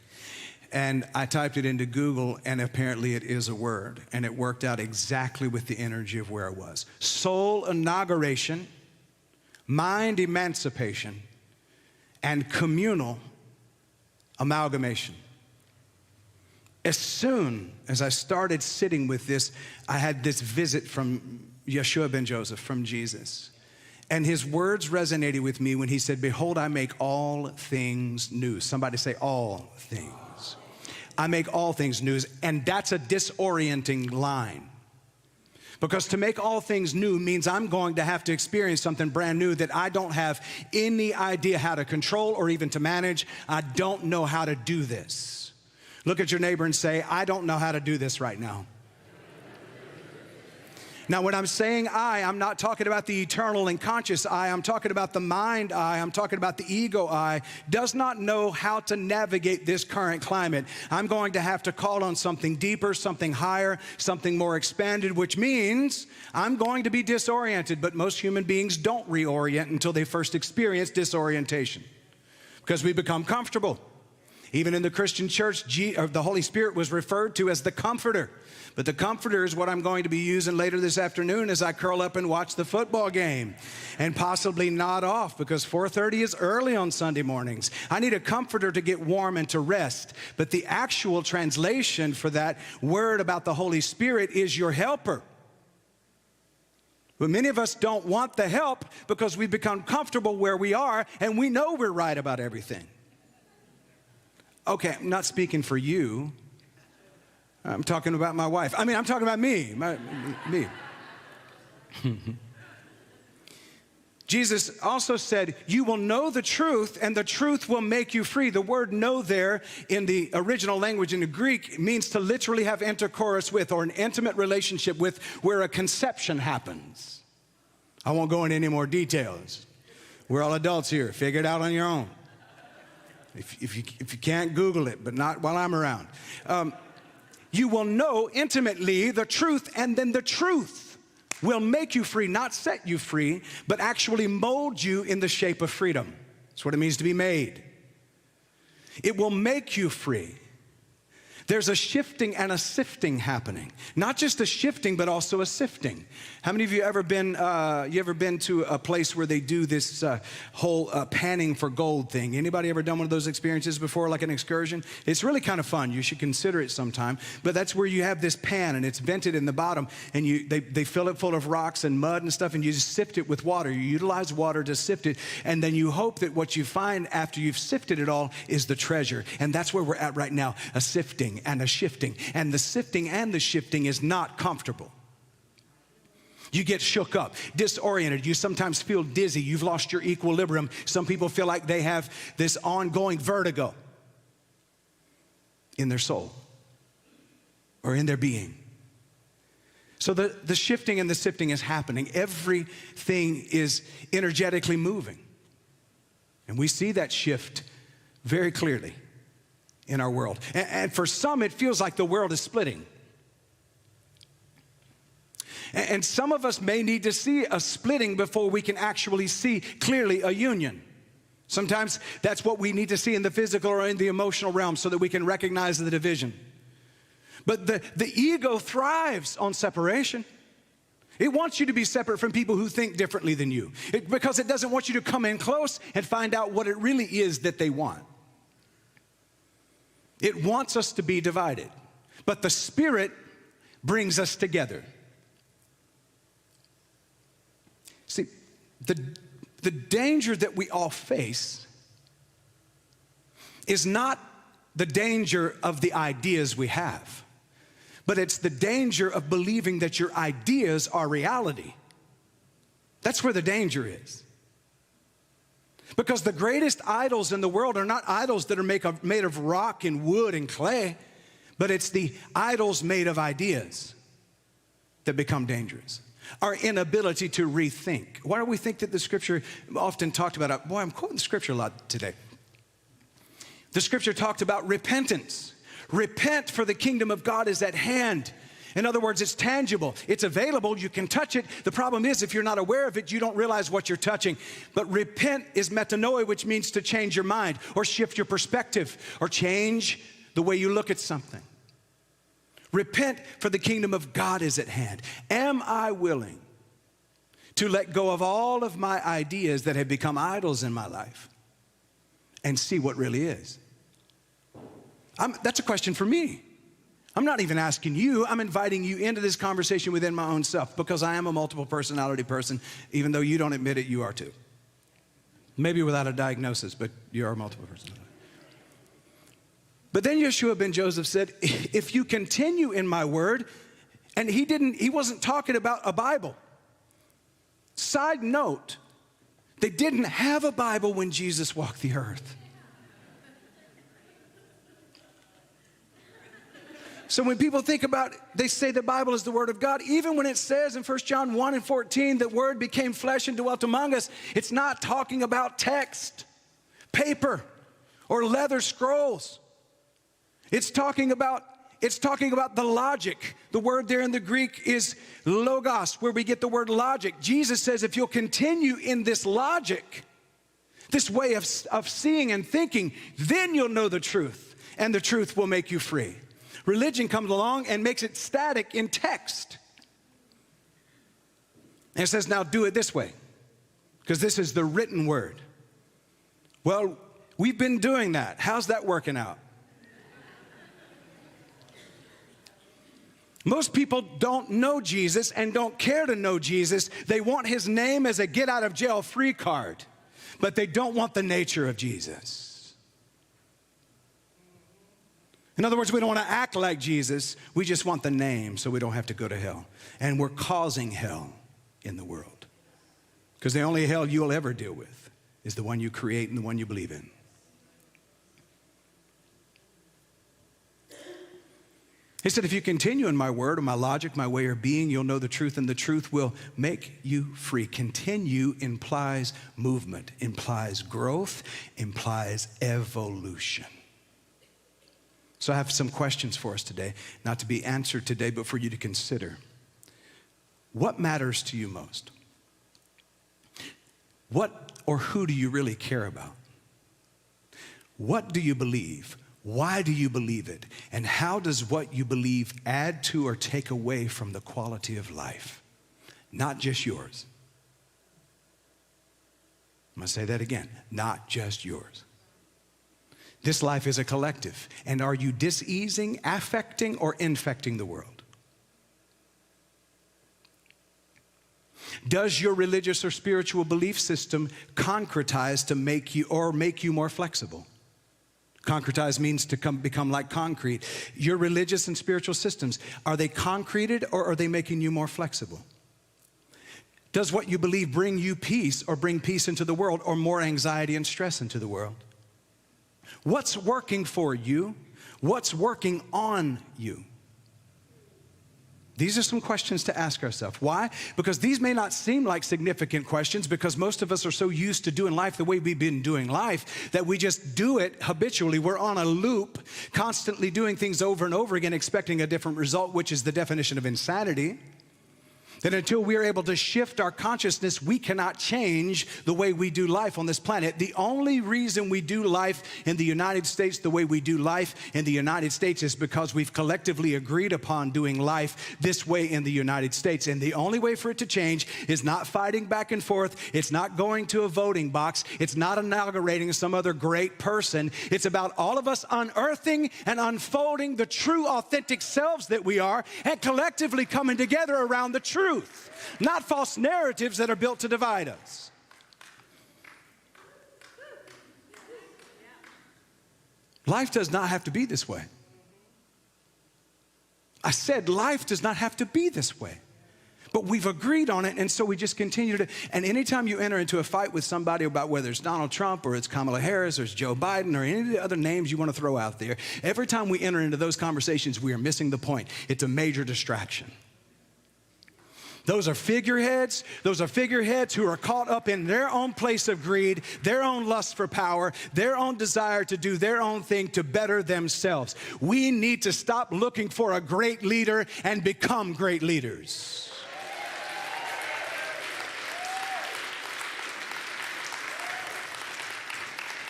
And I typed it into Google, and apparently it is a word, and it worked out exactly with the energy of where I was. Soul inauguration, mind emancipation, and communal amalgamation. As soon as I started sitting with this, I had this visit from Yeshua ben Joseph, from Jesus. And his words resonated with me when he said, behold, I make all things new. Somebody say, all things. I make all things new. And that's a disorienting line. Because to make all things new means I'm going to have to experience something brand new that I don't have any idea how to control or even to manage. I don't know how to do this. Look at your neighbor and say, I don't know how to do this right now. Now, when I'm saying I'm not talking about the eternal and conscious I. I'm talking about the mind I. I'm talking about the ego I. Does not know how to navigate this current climate. I'm going to have to call on something deeper, something higher, something more expanded, which means I'm going to be disoriented. But most human beings don't reorient until they first experience disorientation, because we become comfortable Even in the Christian church, the Holy Spirit was referred to as the Comforter. But the Comforter is what I'm going to be using later this afternoon as I curl up and watch the football game and possibly nod off, because 4:30 is early on Sunday mornings. I need a comforter to get warm and to rest. But the actual translation for that word about the Holy Spirit is your helper. But many of us don't want the help because we've become comfortable where we are and we know we're right about everything. Okay, I'm not speaking for you. I'm talking about my wife. I'm talking about me. Me. Jesus also said, you will know the truth, and the truth will make you free. The word know there in the original language in the Greek means to literally have intercourse with, or an intimate relationship with, where a conception happens. I won't go into any more details. We're all adults here. Figure it out on your own. If you can't, Google it, but not while I'm around. You will know intimately the truth, and then the truth will make you free, not set you free, but actually mold you in the shape of freedom. That's what it means to be made. It will make you free. There's a shifting and a sifting happening. Not just a shifting, but also a sifting. How many of you ever been to a place where they do this whole panning for gold thing? Anybody ever done one of those experiences before, like an excursion? It's really kind of fun. You should consider it sometime. But that's where you have this pan, and it's vented in the bottom, and they fill it full of rocks and mud and stuff, and you just sift it with water. You utilize water to sift it, and then you hope that what you find after you've sifted it all is the treasure. And that's where we're at right now, a sifting and a shifting. And the sifting and the shifting is not comfortable. You get shook up, disoriented. You sometimes feel dizzy. You've lost your equilibrium. Some people feel like they have this ongoing vertigo in their soul or in their being. So the shifting and the sifting is happening. Everything is energetically moving. And we see that shift very clearly in our world. And for some, it feels like the world is splitting. And some of us may need to see a splitting before we can actually see clearly a union. Sometimes that's what we need to see in the physical or in the emotional realm so that we can recognize the division. But the ego thrives on separation. It wants you to be separate from people who think differently than you, because it doesn't want you to come in close and find out what it really is that they want. It wants us to be divided, but the Spirit brings us together. See, the danger that we all face is not the danger of the ideas we have, but it's the danger of believing that your ideas are reality. That's where the danger is. Because the greatest idols in the world are not idols that are made of rock and wood and clay, but it's the idols made of ideas that become dangerous. Our inability to rethink. Why do we think that the scripture often talked about? Boy, I'm quoting the scripture a lot today. The scripture talked about repentance. Repent, for the kingdom of God is at hand. In other words, it's tangible, it's available, you can touch it. The problem is, if you're not aware of it, you don't realize what you're touching. But repent is metanoia, which means to change your mind or shift your perspective or change the way you look at something. Repent, for the kingdom of God is at hand. Am I willing to let go of all of my ideas that have become idols in my life and see what really is? That's a question for me. I'm not even asking you. I'm inviting you into this conversation within my own self, because I am a multiple personality person. Even though you don't admit it, you are too. Maybe without a diagnosis, but you are a multiple personality. But then Yeshua ben Joseph said, if you continue in my word, and he wasn't talking about a Bible. Side note, they didn't have a Bible when Jesus walked the earth. So when people think about, they say the Bible is the Word of God, even when it says in 1 John 1 and 14, the Word became flesh and dwelt among us, it's not talking about text, paper, or leather scrolls. It's talking about the logic. The word there in the Greek is logos, where we get the word logic. Jesus says if you'll continue in this logic, this way of seeing and thinking, then you'll know the truth, and the truth will make you free. Religion comes along and makes it static in text. And it says, now do it this way, because this is the written word. Well, we've been doing that. How's that working out? Most people don't know Jesus and don't care to know Jesus. They want his name as a get out of jail free card, but they don't want the nature of Jesus. In other words, we don't want to act like Jesus. We just want the name so we don't have to go to hell. And we're causing hell in the world, because the only hell you'll ever deal with is the one you create and the one you believe in. He said, if you continue in my word or my logic, my way of being, you'll know the truth, and the truth will make you free. Continue implies movement, implies growth, implies evolution. So I have some questions for us today, not to be answered today, but for you to consider. What matters to you most? What or who do you really care about? What do you believe? Why do you believe it? And how does what you believe add to or take away from the quality of life? Not just yours. I'm going to say that again. Not just yours. This life is a collective. And are you diseasing, affecting, or infecting the world? Does your religious or spiritual belief system concretize to make you more flexible? Concretize means to become like concrete. Your religious and spiritual systems, are they concreted or are they making you more flexible? Does what you believe bring you peace or bring peace into the world, or more anxiety and stress into the world? What's working for you? What's working on you? These are some questions to ask ourselves. Why? Because these may not seem like significant questions, because most of us are so used to doing life the way we've been doing life that we just do it habitually. We're on a loop, constantly doing things over and over again, expecting a different result, which is the definition of insanity. That until we are able to shift our consciousness, we cannot change the way we do life on this planet. The only reason we do life in the United States the way we do life in the United States is because we've collectively agreed upon doing life this way in the United States. And the only way for it to change is not fighting back and forth. It's not going to a voting box. It's not inaugurating some other great person. It's about all of us unearthing and unfolding the true, authentic selves that we are, and collectively coming together around the truth. Not false narratives that are built to divide us. Life does not have to be this way. I said life does not have to be this way. But we've agreed on it, and so we just continue to. And anytime you enter into a fight with somebody about whether it's Donald Trump or it's Kamala Harris or it's Joe Biden or any of the other names you want to throw out there, every time we enter into those conversations, we are missing the point. It's a major distraction. Those are figureheads. Those are figureheads who are caught up in their own place of greed, their own lust for power, their own desire to do their own thing to better themselves. We need to stop looking for a great leader and become great leaders.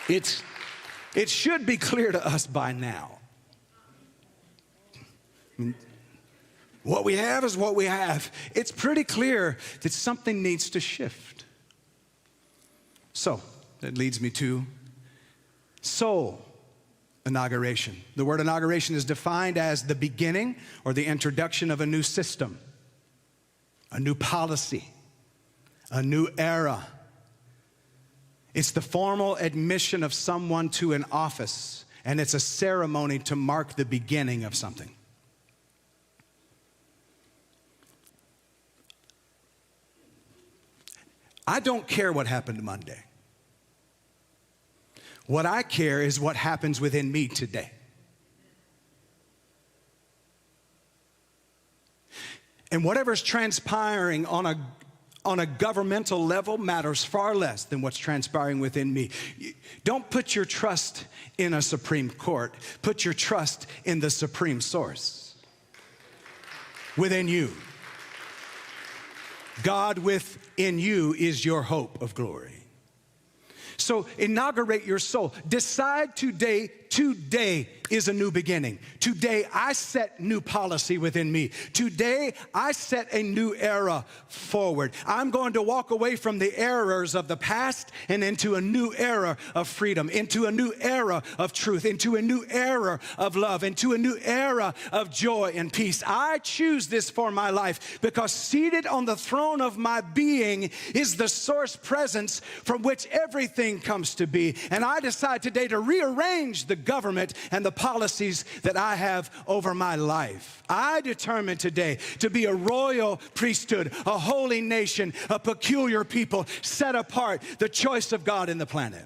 It should be clear to us by now. What we have is what we have. It's pretty clear that something needs to shift. So, that leads me to soul inauguration. The word inauguration is defined as the beginning or the introduction of a new system, a new policy, a new era. It's the formal admission of someone to an office, and it's a ceremony to mark the beginning of something. I don't care what happened Monday. What I care is what happens within me today. And whatever's transpiring on a governmental level matters far less than what's transpiring within me. Don't put your trust in a Supreme Court. Put your trust in the Supreme Source within you. God within you is your hope of glory. So inaugurate your soul. Decide today is a new beginning. Today I set new policy within me. Today I set a new era forward. I'm going to walk away from the errors of the past and into a new era of freedom, into a new era of truth, into a new era of love, into a new era of joy and peace. I choose this for my life because seated on the throne of my being is the source presence from which everything comes to be. And I decide today to rearrange the government and the policies that I have over my life. I determine today to be a royal priesthood, a holy nation, a peculiar people, set apart, the choice of God in the planet.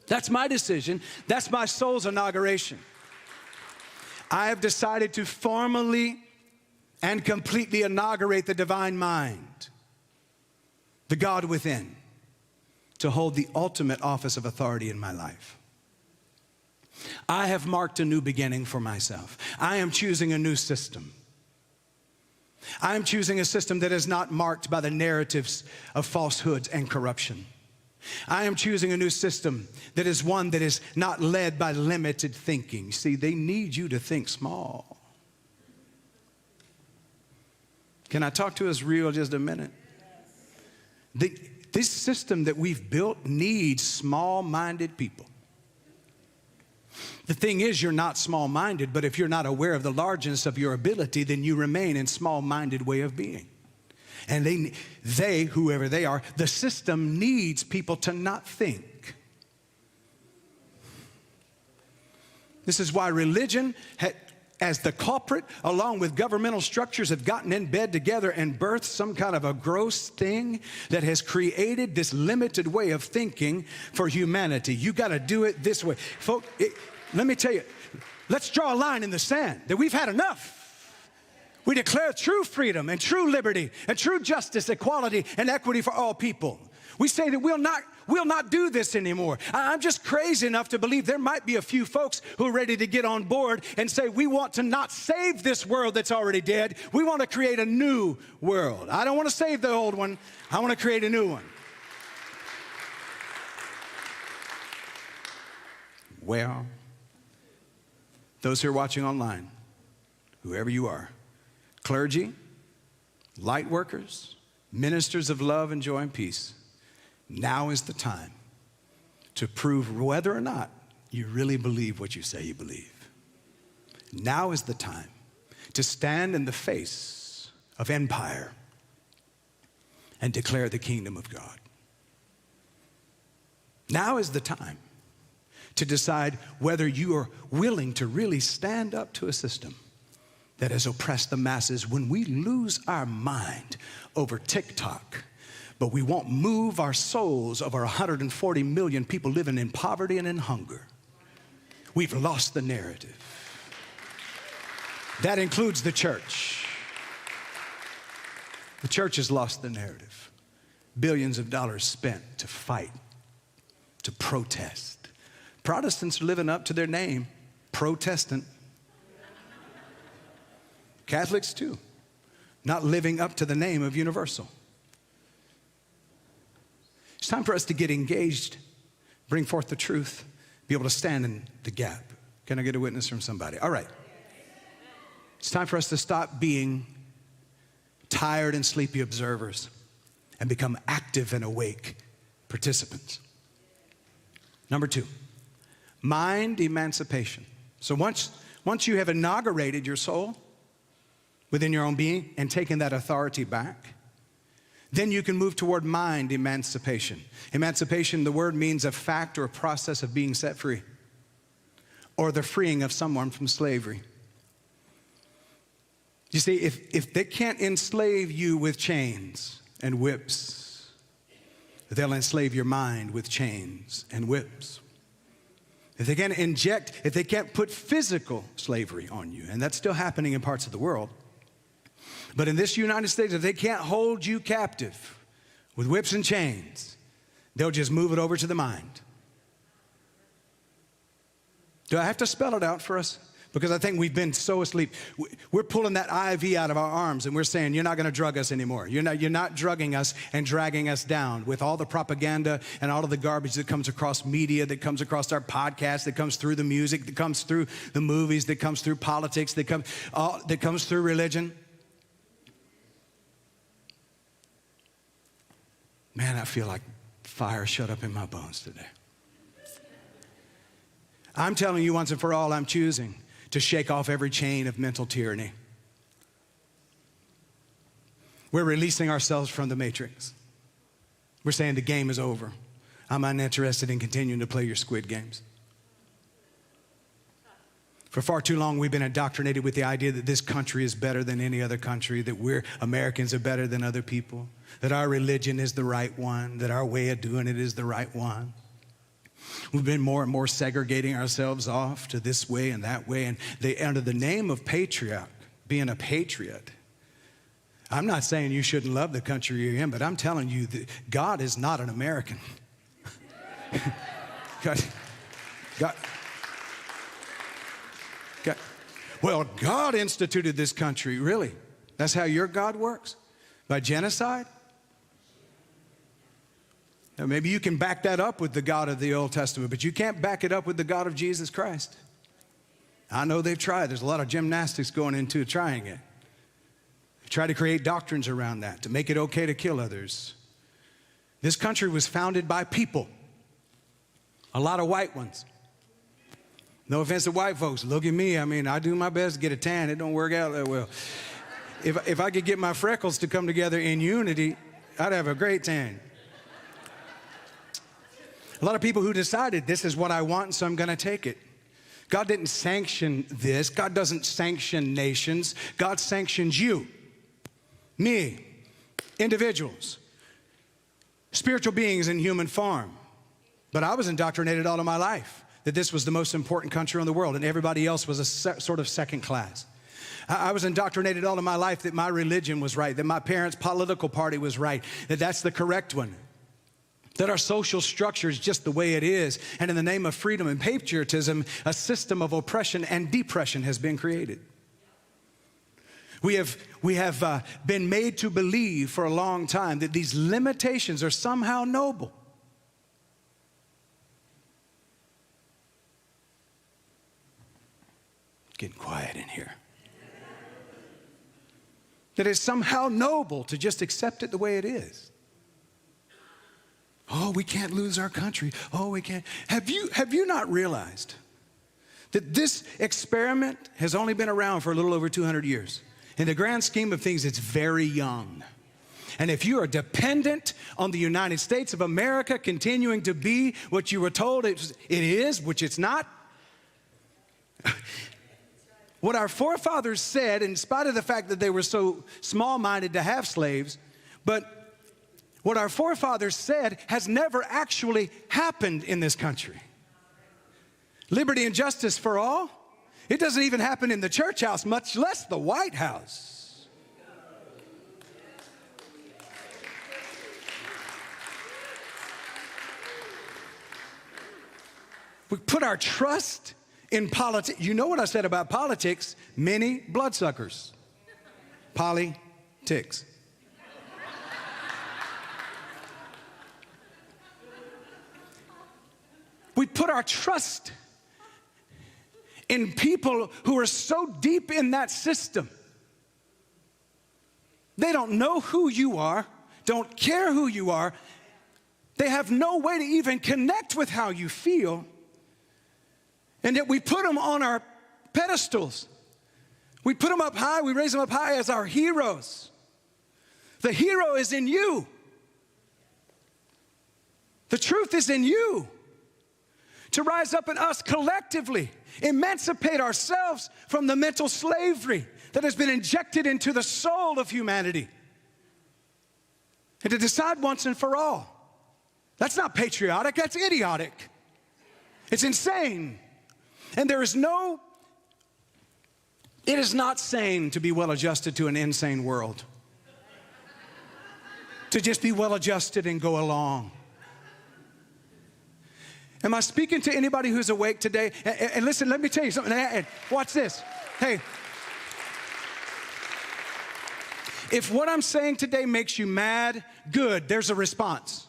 That's my decision. That's my soul's inauguration. I have decided to formally and completely inaugurate the divine mind, the God within, to hold the ultimate office of authority in my life. I have marked a new beginning for myself. I am choosing a new system. I am choosing a system that is not marked by the narratives of falsehoods and corruption. I am choosing a new system that is one that is not led by limited thinking. See, they need you to think small. Can I talk to us real just a minute? This system that we've built needs small-minded people. The thing is, you're not small-minded, but if you're not aware of the largeness of your ability, then you remain in small-minded way of being. And they, whoever they are, the system needs people to not think. This is why religion, as the culprit, along with governmental structures, have gotten in bed together and birthed some kind of a gross thing that has created this limited way of thinking for humanity. You got to do it this way. Folks, let me tell you, let's draw a line in the sand that we've had enough. We declare true freedom and true liberty and true justice, equality, and equity for all people. We say that we'll not do this anymore. I'm just crazy enough to believe there might be a few folks who are ready to get on board and say we want to not save this world that's already dead. We want to create a new world. I don't want to save the old one. I want to create a new one. Well, those who are watching online, whoever you are, clergy, light workers, ministers of love and joy and peace, now is the time to prove whether or not you really believe what you say you believe. Now is the time to stand in the face of empire and declare the kingdom of God. Now is the time to decide whether you are willing to really stand up to a system that has oppressed the masses. When we lose our mind over TikTok, but we won't move our souls over 140 million people living in poverty and in hunger, we've lost the narrative. That includes the church. The church has lost the narrative. Billions of dollars spent to fight, to protest. Protestants are living up to their name, Protestant. Catholics too, not living up to the name of universal. It's time for us to get engaged, bring forth the truth, be able to stand in the gap. Can I get a witness from somebody? All right. It's time for us to stop being tired and sleepy observers and become active and awake participants. Number 2, mind emancipation. So once you have inaugurated your soul within your own being and taken that authority back, then you can move toward mind emancipation. Emancipation, the word means a fact or a process of being set free, or the freeing of someone from slavery. You see, if they can't enslave you with chains and whips, they'll enslave your mind with chains and whips. If they can't put physical slavery on you, and that's still happening in parts of the world, but in this United States, if they can't hold you captive with whips and chains, they'll just move it over to the mind. Do I have to spell it out for us? Because I think we've been so asleep. We're pulling that IV out of our arms and we're saying, you're not going to drug us anymore. You're not drugging us and dragging us down with all the propaganda and all of the garbage that comes across media, that comes across our podcasts, that comes through the music, that comes through the movies, that comes through politics, that comes through religion. Man, I feel like fire shut up in my bones today. I'm telling you once and for all, I'm choosing to shake off every chain of mental tyranny. We're releasing ourselves from the matrix. We're saying the game is over. I'm uninterested in continuing to play your squid games. For far too long, we've been indoctrinated with the idea that this country is better than any other country, that we're Americans are better than other people, that our religion is the right one, that our way of doing it is the right one. We've been more and more segregating ourselves off to this way and that way. And under the name of being a patriot, I'm not saying you shouldn't love the country you're in, but I'm telling you that God is not an American. God instituted this country, really. That's how your God works? By genocide? Now, maybe you can back that up with the God of the Old Testament, but you can't back it up with the God of Jesus Christ. I know they've tried. There's a lot of gymnastics going into trying it. They try to create doctrines around that, to make it okay to kill others. This country was founded by people, a lot of white ones. No offense to white folks. Look at me. I mean, I do my best to get a tan. It don't work out that well. If I could get my freckles to come together in unity, I'd have a great tan. A lot of people who decided this is what I want, so I'm going to take it. God didn't sanction this. God doesn't sanction nations. God sanctions you, me, individuals, spiritual beings in human form. But I was indoctrinated all of my life that this was the most important country in the world and everybody else was a sort of second class. I was indoctrinated all of my life that my religion was right, that my parents' political party was right, that that's the correct one. That our social structure is just the way it is. And in the name of freedom and patriotism, a system of oppression and depression has been created. We have been made to believe for a long time that these limitations are somehow noble. It's getting quiet in here. That it's somehow noble to just accept it the way it is. Oh, we can't lose our country. Oh, we can't. Have you not realized that this experiment has only been around for a little over 200 years? In the grand scheme of things, it's very young. And if you are dependent on the United States of America continuing to be what you were told it is, which it's not, what our forefathers said, in spite of the fact that they were so small-minded to have slaves, but what our forefathers said has never actually happened in this country. Liberty and justice for all. It doesn't even happen in the church house, much less the White House. We put our trust in politics. You know what I said about politics? Many bloodsuckers. Politics. We put our trust in people who are so deep in that system. They don't know who you are, don't care who you are. They have no way to even connect with how you feel. And yet we put them on our pedestals. We put them up high, we raise them up high as our heroes. The hero is in you. The truth is in you. To rise up in us collectively, emancipate ourselves from the mental slavery that has been injected into the soul of humanity. And to decide once and for all. That's not patriotic, that's idiotic. It's insane. And it is not sane to be well adjusted to an insane world. To just be well adjusted and go along. Am I speaking to anybody who's awake today? And listen, let me tell you something. And watch this. Hey, if what I'm saying today makes you mad, good, there's a response.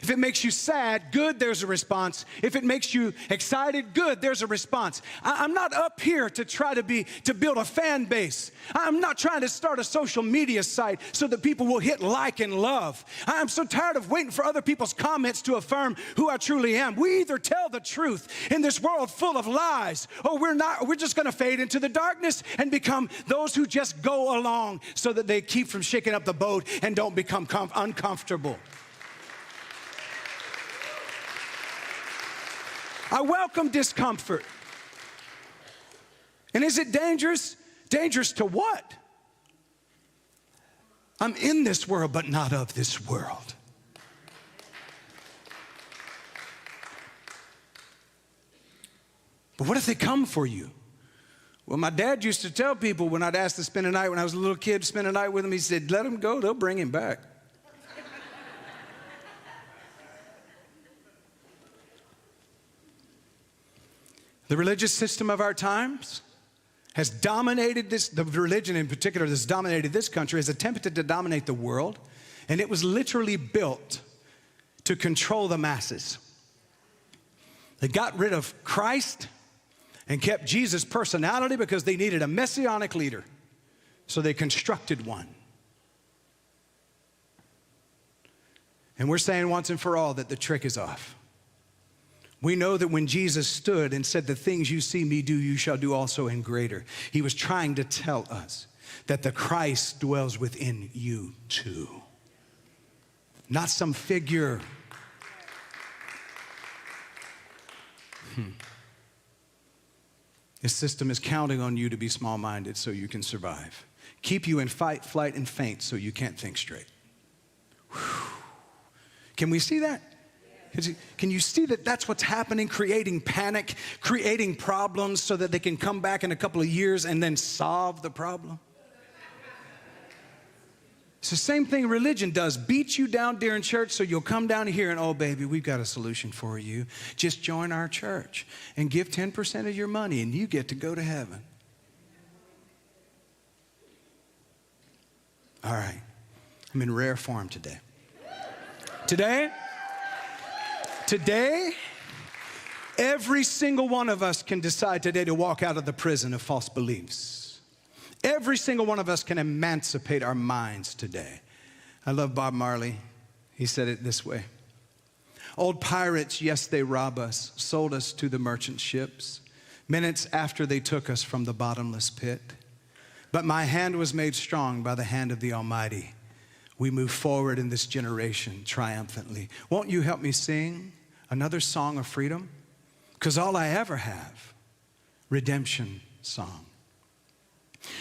If it makes you sad, good, there's a response. If it makes you excited, good, there's a response. I'm not up here to try to build a fan base. I'm not trying to start a social media site so that people will hit like and love. I'm so tired of waiting for other people's comments to affirm who I truly am. We either tell the truth in this world full of lies, or we're just gonna fade into the darkness and become those who just go along so that they keep from shaking up the boat and don't become uncomfortable. I welcome discomfort. And is it dangerous? Dangerous to what? I'm in this world, but not of this world. But what if they come for you? Well, my dad used to tell people when I'd ask to spend a night, when I was a little kid, spend a night with him, he said, let them go, they'll bring him back. The religious system of our times has dominated this, the religion in particular that's dominated this country has attempted to dominate the world, and it was literally built to control the masses. They got rid of Christ and kept Jesus' personality because they needed a messianic leader, so they constructed one. And we're saying once and for all that the trick is off. We know that when Jesus stood and said, the things you see me do, you shall do also in greater. He was trying to tell us that the Christ dwells within you too. Not some figure. This system is counting on you to be small-minded so you can survive. Keep you in fight, flight, and faint so you can't think straight. Whew. Can we see that? Can you see that that's what's happening, creating panic, creating problems so that they can come back in a couple of years and then solve the problem? It's the same thing religion does. Beat you down during church so you'll come down here and, oh, baby, we've got a solution for you. Just join our church and give 10% of your money and you get to go to heaven. All right. I'm in rare form today. Today, every single one of us can decide today to walk out of the prison of false beliefs. Every single one of us can emancipate our minds today. I love Bob Marley. He said it this way. Old pirates, yes, they rob us, sold us to the merchant ships, minutes after they took us from the bottomless pit. But my hand was made strong by the hand of the Almighty. We move forward in this generation triumphantly. Won't you help me sing another song of freedom? Because all I ever have, redemption song.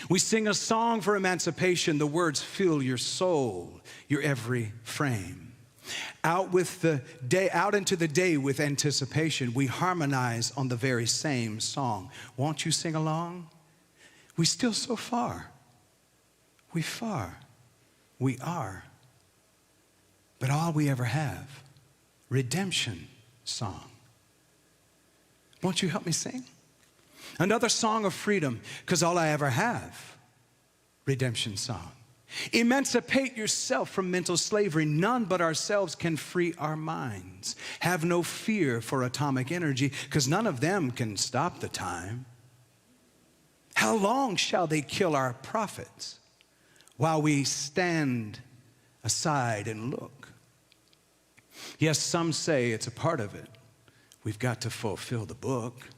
We sing a song for emancipation. The words fill your soul, your every frame. Out into the day with anticipation, we harmonize on the very same song. Won't you sing along? We still so far. We are. But all we ever have, redemption song. Won't you help me sing? Another song of freedom, because all I ever have, redemption song. Emancipate yourself from mental slavery. None but ourselves can free our minds. Have no fear for atomic energy, because none of them can stop the time. How long shall they kill our prophets while we stand aside and look? Yes, some say it's a part of it. We've got to fulfill the book.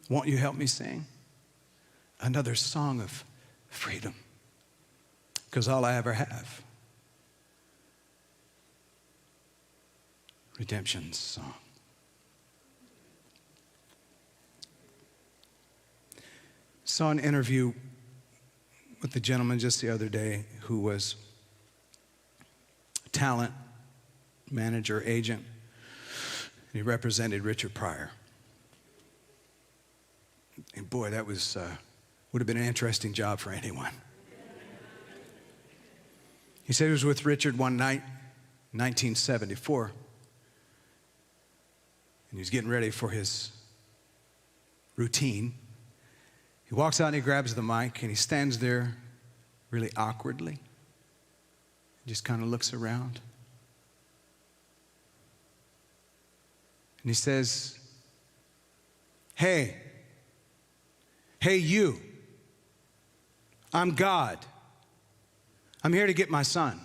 Won't you help me sing another song of freedom? Because all I ever have, redemption song. Saw an interview with the gentleman just the other day who was a talent manager, agent. He represented Richard Pryor. And boy, that would have been an interesting job for anyone. He said he was with Richard one night, 1974. and he's getting ready for his routine. He walks out and he grabs the mic and he stands there really awkwardly. Just kind of looks around. And he says, hey you, I'm God. I'm here to get my son.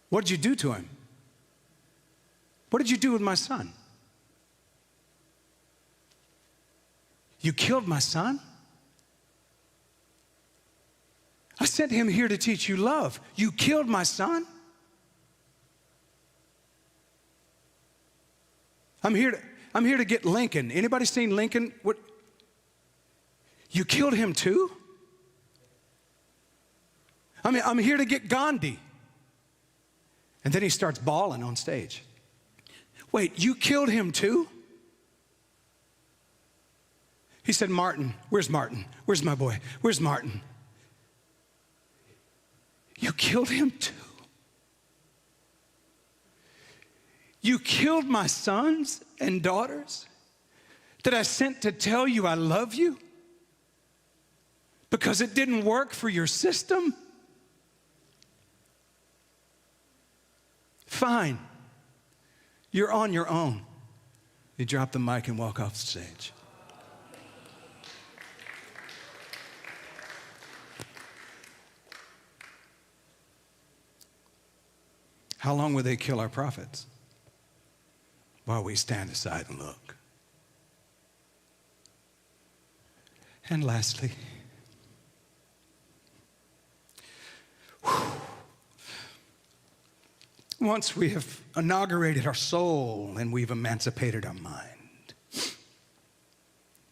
What did you do to him? What did you do with my son? You killed my son? I sent him here to teach you love. You killed my son? I'm here to get Lincoln. Anybody seen Lincoln? What? You killed him too? I'm here to get Gandhi. And then he starts bawling on stage. Wait, you killed him too? He said, Martin, where's Martin? Where's my boy? Where's Martin? You killed him too. You killed my sons and daughters that I sent to tell you I love you because it didn't work for your system? Fine. You're on your own. You drop the mic and walk off the stage. How long will they kill our prophets? While we stand aside and look. And lastly, once we have inaugurated our soul and we've emancipated our mind,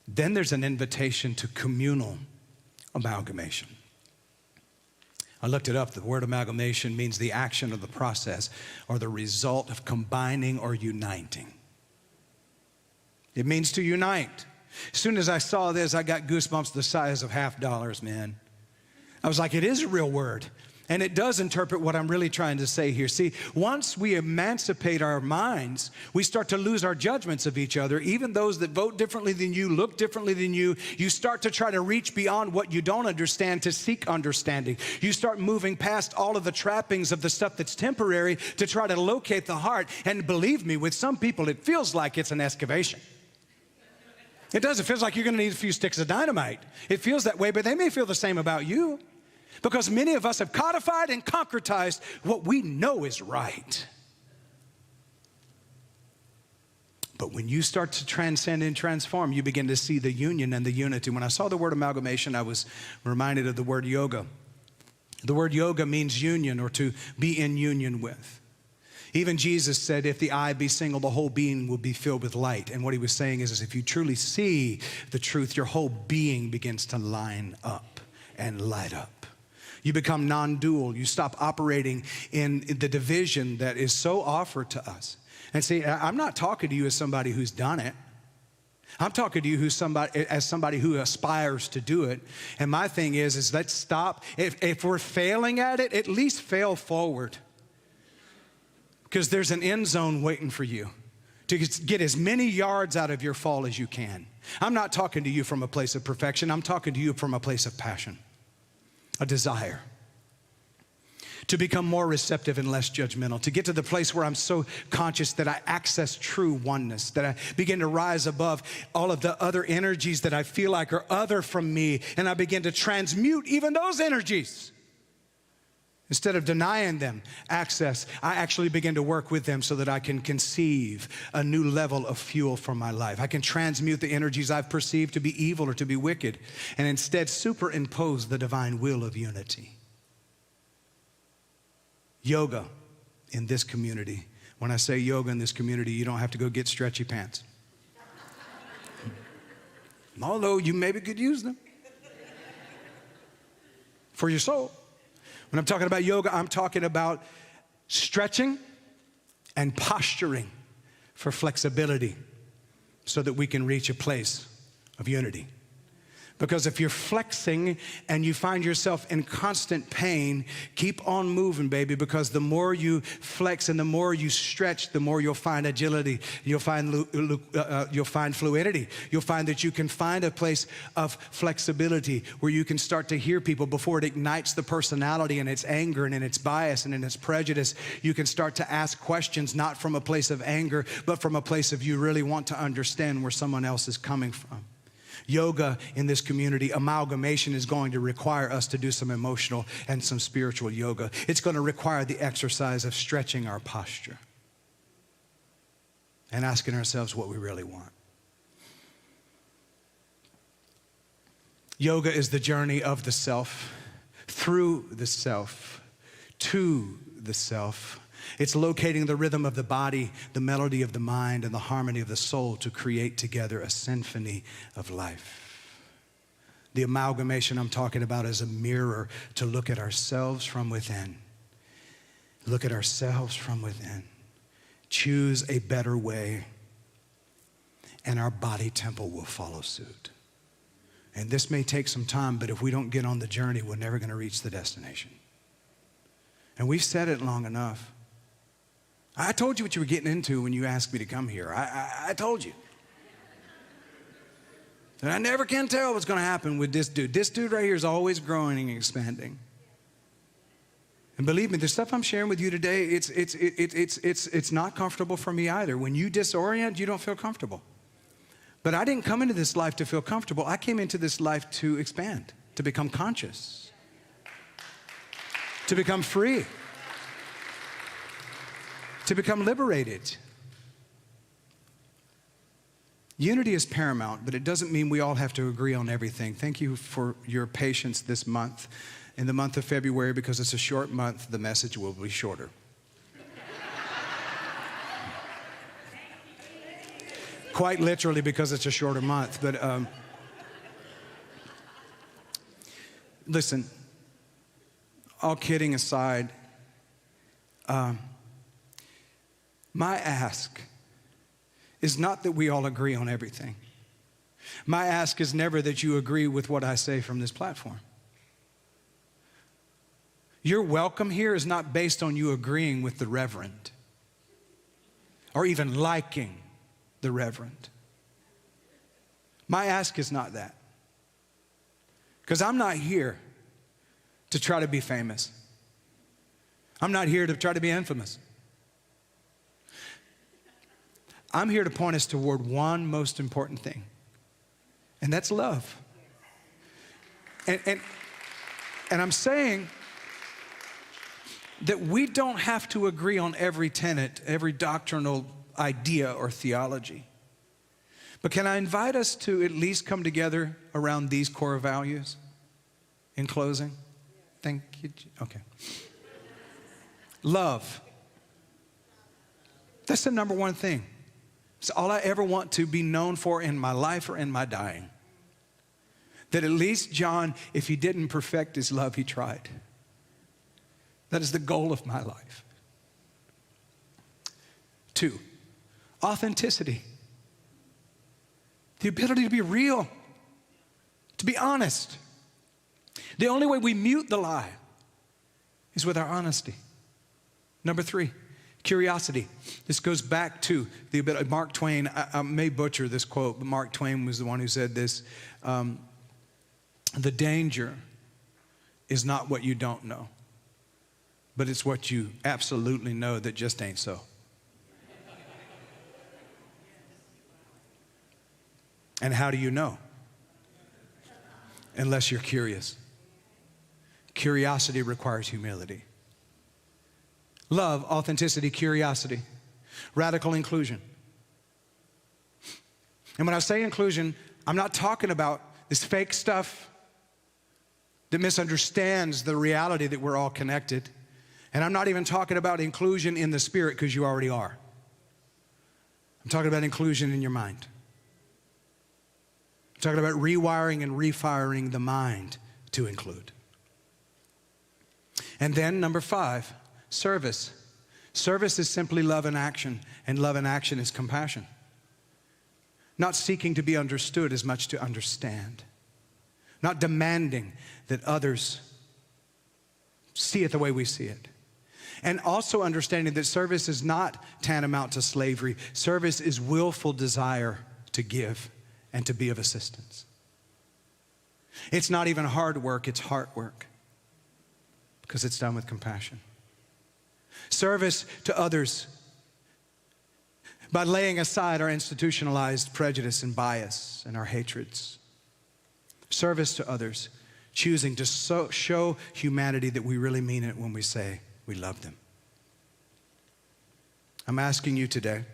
then there's an invitation to communal amalgamation. I looked it up. The word amalgamation means the action of the process or the result of combining or uniting. It means to unite. As soon as I saw this, I got goosebumps the size of $50, man. I was like, it is a real word. And it does interpret what I'm really trying to say here. See, once we emancipate our minds, we start to lose our judgments of each other. Even those that vote differently than you, look differently than you, you start to try to reach beyond what you don't understand to seek understanding. You start moving past all of the trappings of the stuff that's temporary to try to locate the heart. And believe me, with some people, it feels like it's an excavation. It does. It feels like you're going to need a few sticks of dynamite. It feels that way, but they may feel the same about you. Because many of us have codified and concretized what we know is right. But when you start to transcend and transform, you begin to see the union and the unity. When I saw the word amalgamation, I was reminded of the word yoga. The word yoga means union or to be in union with. Even Jesus said, if the eye be single, the whole being will be filled with light. And what he was saying is if you truly see the truth, your whole being begins to line up and light up. You become non-dual. You stop operating in the division that is so offered to us. And see, I'm not talking to you as somebody who's done it. I'm talking to you as somebody who aspires to do it. And my thing is let's stop. If we're failing at it, at least fail forward. Because there's an end zone waiting for you to get as many yards out of your fall as you can. I'm not talking to you from a place of perfection. I'm talking to you from a place of passion. A desire to become more receptive and less judgmental, to get to the place where I'm so conscious that I access true oneness, that I begin to rise above all of the other energies that I feel like are other from me, and I begin to transmute even those energies. Instead of denying them access, I actually begin to work with them so that I can conceive a new level of fuel for my life. I can transmute the energies I've perceived to be evil or to be wicked, and instead superimpose the divine will of unity. Yoga in this community. When I say yoga in this community, you don't have to go get stretchy pants. Although you maybe could use them for your soul. When I'm talking about yoga, I'm talking about stretching and posturing for flexibility so that we can reach a place of unity. Because if you're flexing and you find yourself in constant pain, keep on moving, baby, because the more you flex and the more you stretch, the more you'll find agility. You'll find fluidity. You'll find that you can find a place of flexibility where you can start to hear people before it ignites the personality and its anger and in its bias and in its prejudice. You can start to ask questions not from a place of anger, but from a place of you really want to understand where someone else is coming from. Yoga in this community, amalgamation, is going to require us to do some emotional and some spiritual yoga. It's going to require the exercise of stretching our posture and asking ourselves what we really want. Yoga is the journey of the self, through the self, to the self. It's locating the rhythm of the body, the melody of the mind, and the harmony of the soul to create together a symphony of life. The amalgamation I'm talking about is a mirror to look at ourselves from within. Look at ourselves from within. Choose a better way, and our body temple will follow suit. And this may take some time, but if we don't get on the journey, we're never going to reach the destination. And we've said it long enough. I told you what you were getting into when you asked me to come here. I told you. And I never can tell what's going to happen with this dude. This dude right here is always growing and expanding. And believe me, the stuff I'm sharing with you today, it's not comfortable for me either. When you disorient, you don't feel comfortable. But I didn't come into this life to feel comfortable. I came into this life to expand, to become conscious, to become free, to become liberated. Unity is paramount, but it doesn't mean we all have to agree on everything. Thank you for your patience this month. In the month of February, because it's a short month, the message will be shorter. Quite literally, because it's a shorter month. But listen, all kidding aside, my ask is not that we all agree on everything. My ask is never that you agree with what I say from this platform. Your welcome here is not based on you agreeing with the Reverend or even liking the Reverend. My ask is not that. Because I'm not here to try to be famous. I'm not here to try to be infamous. I'm here to point us toward one most important thing, and that's love. And I'm saying that we don't have to agree on every tenet, every doctrinal idea or theology. But can I invite us to at least come together around these core values in closing? Thank you. Okay. Love. That's the number one thing. It's all I ever want to be known for in my life or in my dying. That at least John, if he didn't perfect his love, he tried. That is the goal of my life. 2, authenticity. The ability to be real, to be honest. The only way we mute the lie is with our honesty. Number 3, curiosity. This goes back to the ability. Mark Twain, I may butcher this quote, but Mark Twain was the one who said this. The danger is not what you don't know, but it's what you absolutely know that just ain't so. And how do you know? Unless you're curious. Curiosity requires humility. Love, authenticity, curiosity, radical inclusion. And when I say inclusion, I'm not talking about this fake stuff that misunderstands the reality that we're all connected. And I'm not even talking about inclusion in the spirit, because you already are. I'm talking about inclusion in your mind. I'm talking about rewiring and refiring the mind to include. And then number 5, service. Service is simply love in action, and love in action is compassion. Not seeking to be understood as much to understand. not demanding that others see it the way we see it. And also understanding that service is not tantamount to slavery. Service is willful desire to give and to be of assistance. It's not even hard work, it's heart work, because it's done with compassion. Service to others by laying aside our institutionalized prejudice and bias and our hatreds. Service to others, choosing to show humanity that we really mean it when we say we love them. I'm asking you today,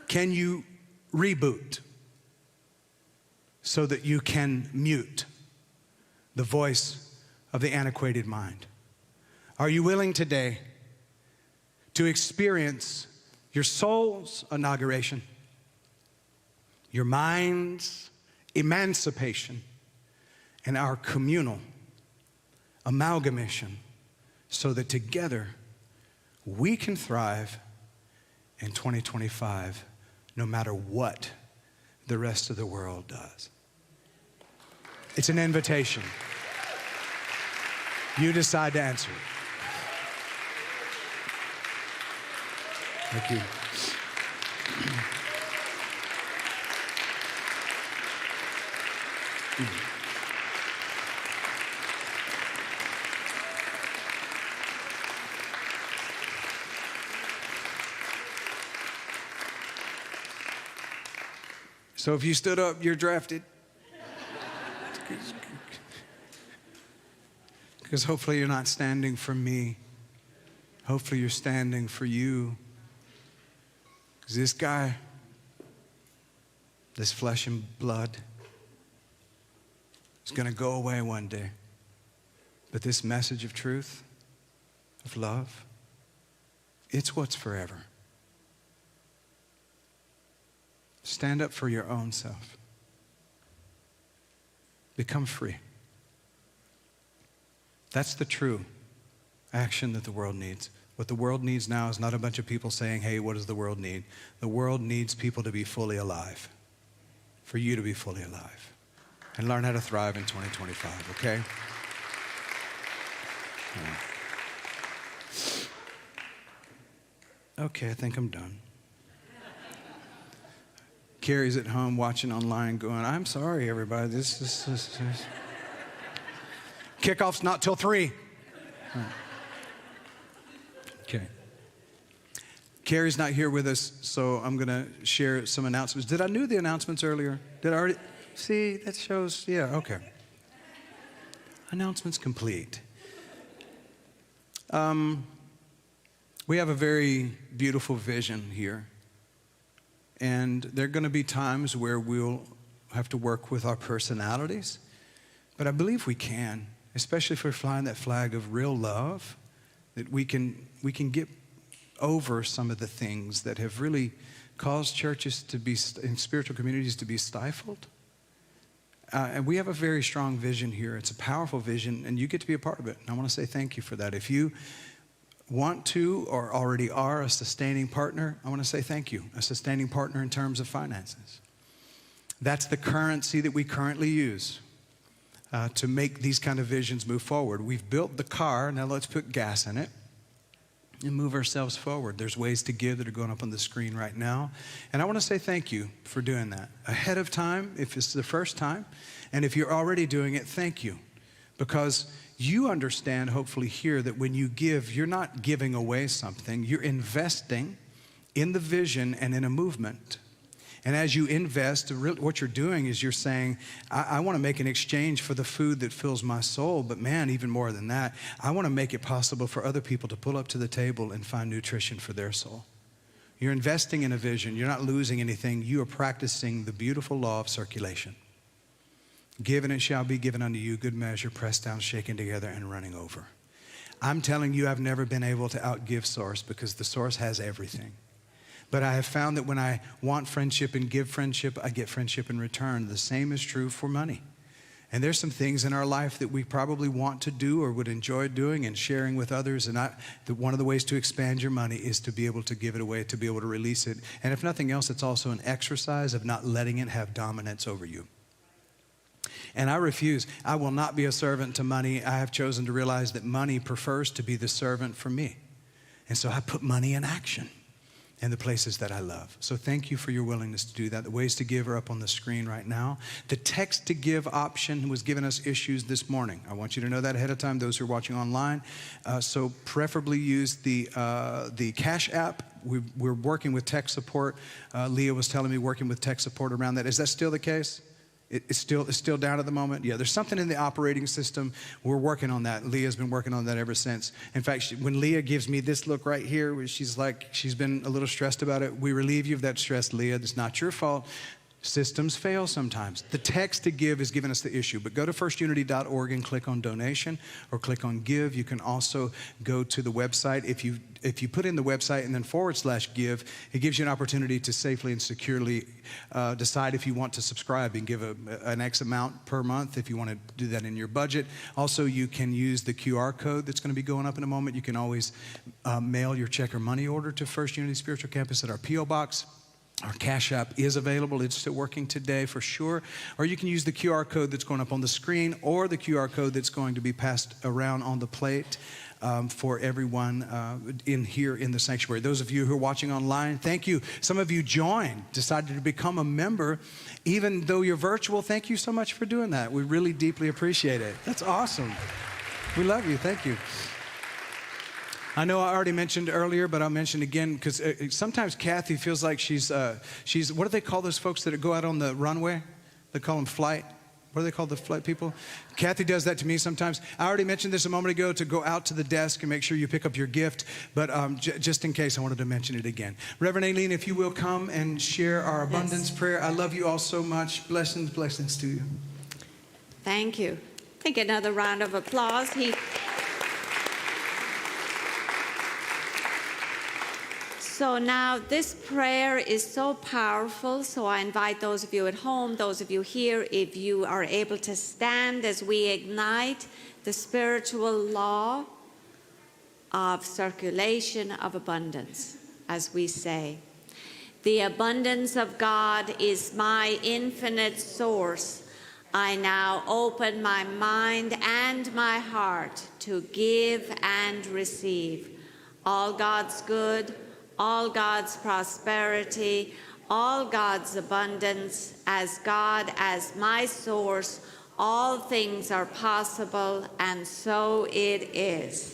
can you reboot so that you can mute the voice of the antiquated mind? Are you willing today to experience your soul's inauguration, your mind's emancipation, and our communal amalgamation so that together we can thrive in 2025 no matter what the rest of the world does? It's an invitation. You decide to answer it. Thank you. So if you stood up, you're drafted. Because hopefully you're not standing for me. Hopefully you're standing for you. Because this guy, this flesh and blood, is going to go away one day. But this message of truth, of love, it's what's forever. Stand up for your own self. Become free. That's the true action that the world needs. What the world needs now is not a bunch of people saying, hey, what does the world need? The world needs people to be fully alive. For you to be fully alive. And learn how to thrive in 2025, okay? Okay, I think I'm done. Carrie's at home watching online going, I'm sorry, everybody. This. Kickoff's not till 3. Right. Okay. Carrie's not here with us, so I'm going to share some announcements. Did I do the announcements earlier? Did I already? See, that shows, yeah, okay. Announcements complete. We have a very beautiful vision here. And there are going to be times where we'll have to work with our personalities. But I believe we can, especially if we're flying that flag of real love, that we can get over some of the things that have really caused churches to be, in spiritual communities, to be stifled. And we have a very strong vision here. It's a powerful vision, and you get to be a part of it. And I want to say thank you for that. If you want to or already are a sustaining partner, I want to say thank you. A sustaining partner in terms of finances. That's the currency that we currently use to make these kind of visions move forward. We've built the car, now let's put gas in it and move ourselves forward. There's ways to give that are going up on the screen right now. And I want to say thank you for doing that. Ahead of time, if it's the first time, and if you're already doing it, thank you. Because you understand, hopefully here, that when you give, you're not giving away something. You're investing in the vision and in a movement. And as you invest, what you're doing is you're saying, I want to make an exchange for the food that fills my soul. But man, even more than that, I want to make it possible for other people to pull up to the table and find nutrition for their soul. You're investing in a vision. You're not losing anything. You are practicing the beautiful law of circulation. Given it shall be given unto you, good measure, pressed down, shaken together, and running over. I'm telling you, I've never been able to outgive Source because the Source has everything. But I have found that when I want friendship and give friendship, I get friendship in return. The same is true for money. And there's some things in our life that we probably want to do or would enjoy doing and sharing with others. And one of the ways to expand your money is to be able to give it away, to be able to release it. And if nothing else, it's also an exercise of not letting it have dominance over you. And I refuse. I will not be a servant to money. I have chosen to realize that money prefers to be the servant for me. And so I put money in action in the places that I love. So thank you for your willingness to do that. The ways to give are up on the screen right now. The text to give option was giving us issues this morning. I want you to know that ahead of time, those who are watching online. So preferably use the Cash App. We're working with tech support. Leah was telling me working with tech support around that. Is that still the case? It's still down at the moment? Yeah, there's something in the operating system. We're working on that. Leah's been working on that ever since. In fact, when Leah gives me this look right here, where she's like, she's been a little stressed about it. We relieve you of that stress, Leah. It's not your fault. Systems fail sometimes. The text to give is giving us the issue. But go to firstunity.org and click on donation or click on give. You can also go to the website. If you put in the website and then /give, it gives you an opportunity to safely and securely decide if you want to subscribe and give an X amount per month if you want to do that in your budget. Also, you can use the QR code that's going to be going up in a moment. You can always mail your check or money order to First Unity Spiritual Campus at our P.O. Box. Our Cash App is available. It's still working today for sure. Or you can use the QR code that's going up on the screen or the QR code that's going to be passed around on the plate for everyone in here in the sanctuary. Those of you who are watching online, thank you. Some of you joined, decided to become a member, even though you're virtual. Thank you so much for doing that. We really deeply appreciate it. That's awesome. We love you. Thank you. I know I already mentioned earlier, but I'll mention again because sometimes Kathy feels like she's, what do they call those folks that go out on the runway? They call them flight. What do they call the flight people? Kathy does that to me sometimes. I already mentioned this a moment ago to go out to the desk and make sure you pick up your gift, but just in case, I wanted to mention it again. Reverend Aileen, if you will come and share our abundance prayer. I love you all so much. Blessings, blessings to you. Thank you. I think another round of applause. So now this prayer is so powerful, so I invite those of you at home, those of you here, if you are able to stand as we ignite the spiritual law of circulation of abundance, as we say. The abundance of God is my infinite source. I now open my mind and my heart to give and receive all God's good, all God's prosperity, all God's abundance, as God as my source. All things are possible, and so it is.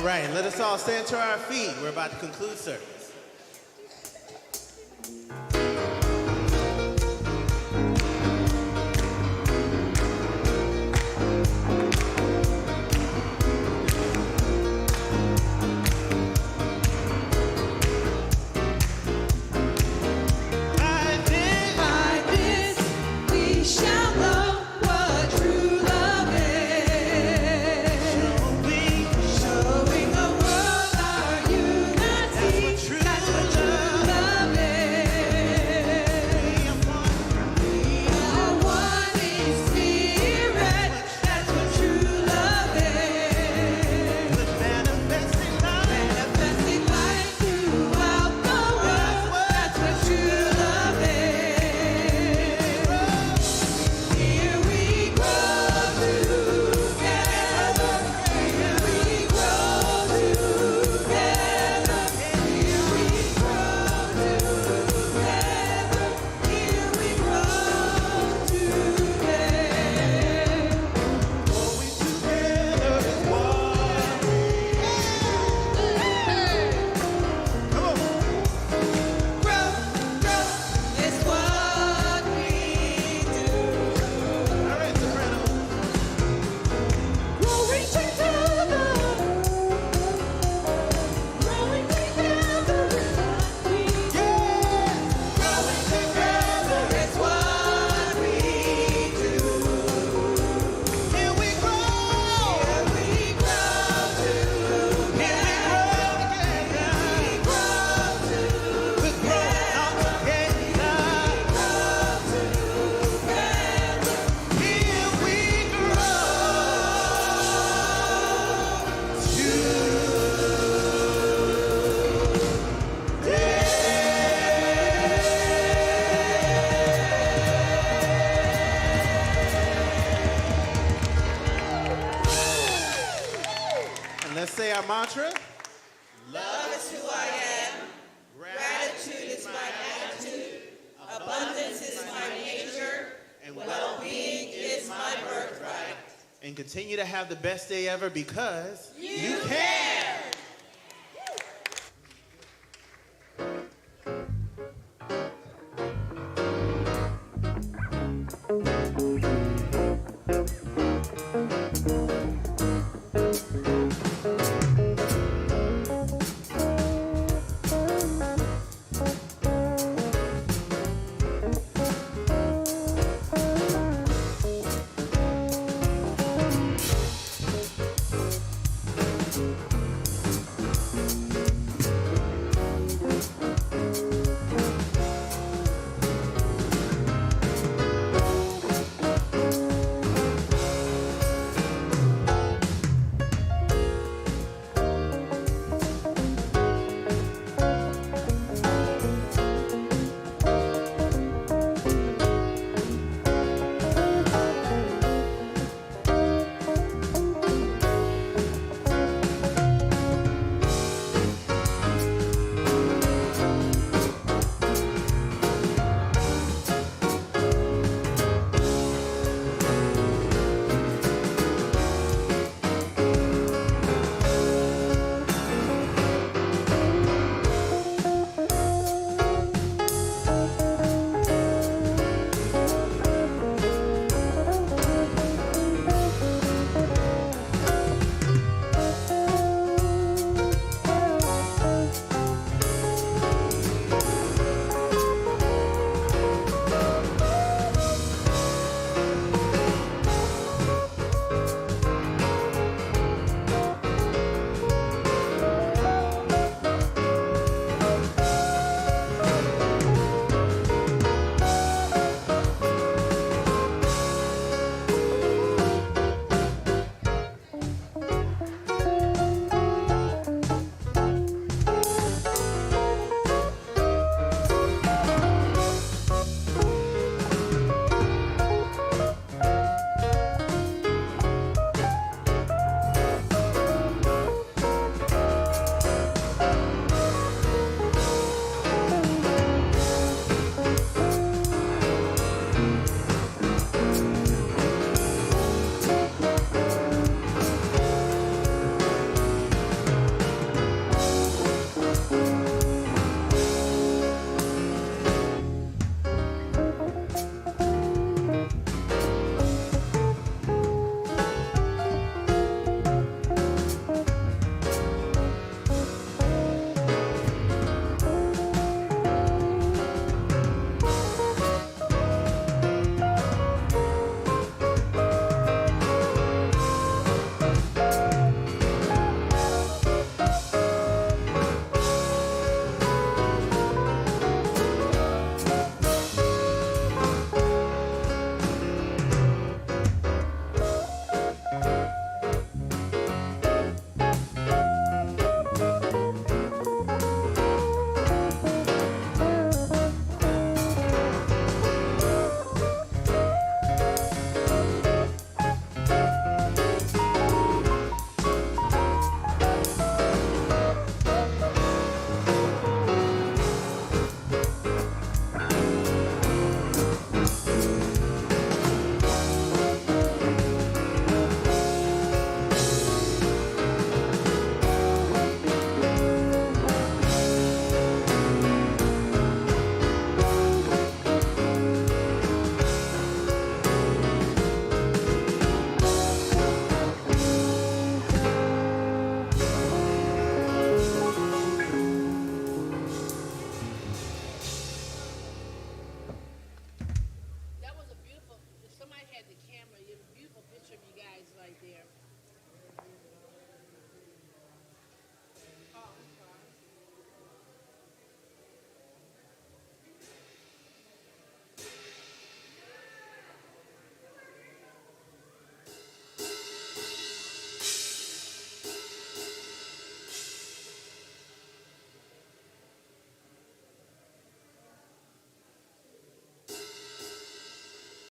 right, let us all stand to our feet. We're about to conclude service. We shall know what true love is. Showing the world our unity. That's what true love is. We are one in spirit. That's what true love is. Manifesting light throughout the world. That's what true love is. Here we grow together. Here we grow together. Here we grow together. Here we grow together. Always together is one. Come on. Grow is what we do. All right, soprano. Growing together. Growing together is what we do. Growing together is what we do. Here we grow. Here we grow together. We grow together. We're growing all together. Here we And let's say our mantra. Love is who I am. Gratitude is my attitude. Abundance is my nature. And Well-being is my birthright. And continue to have the best day ever because You can.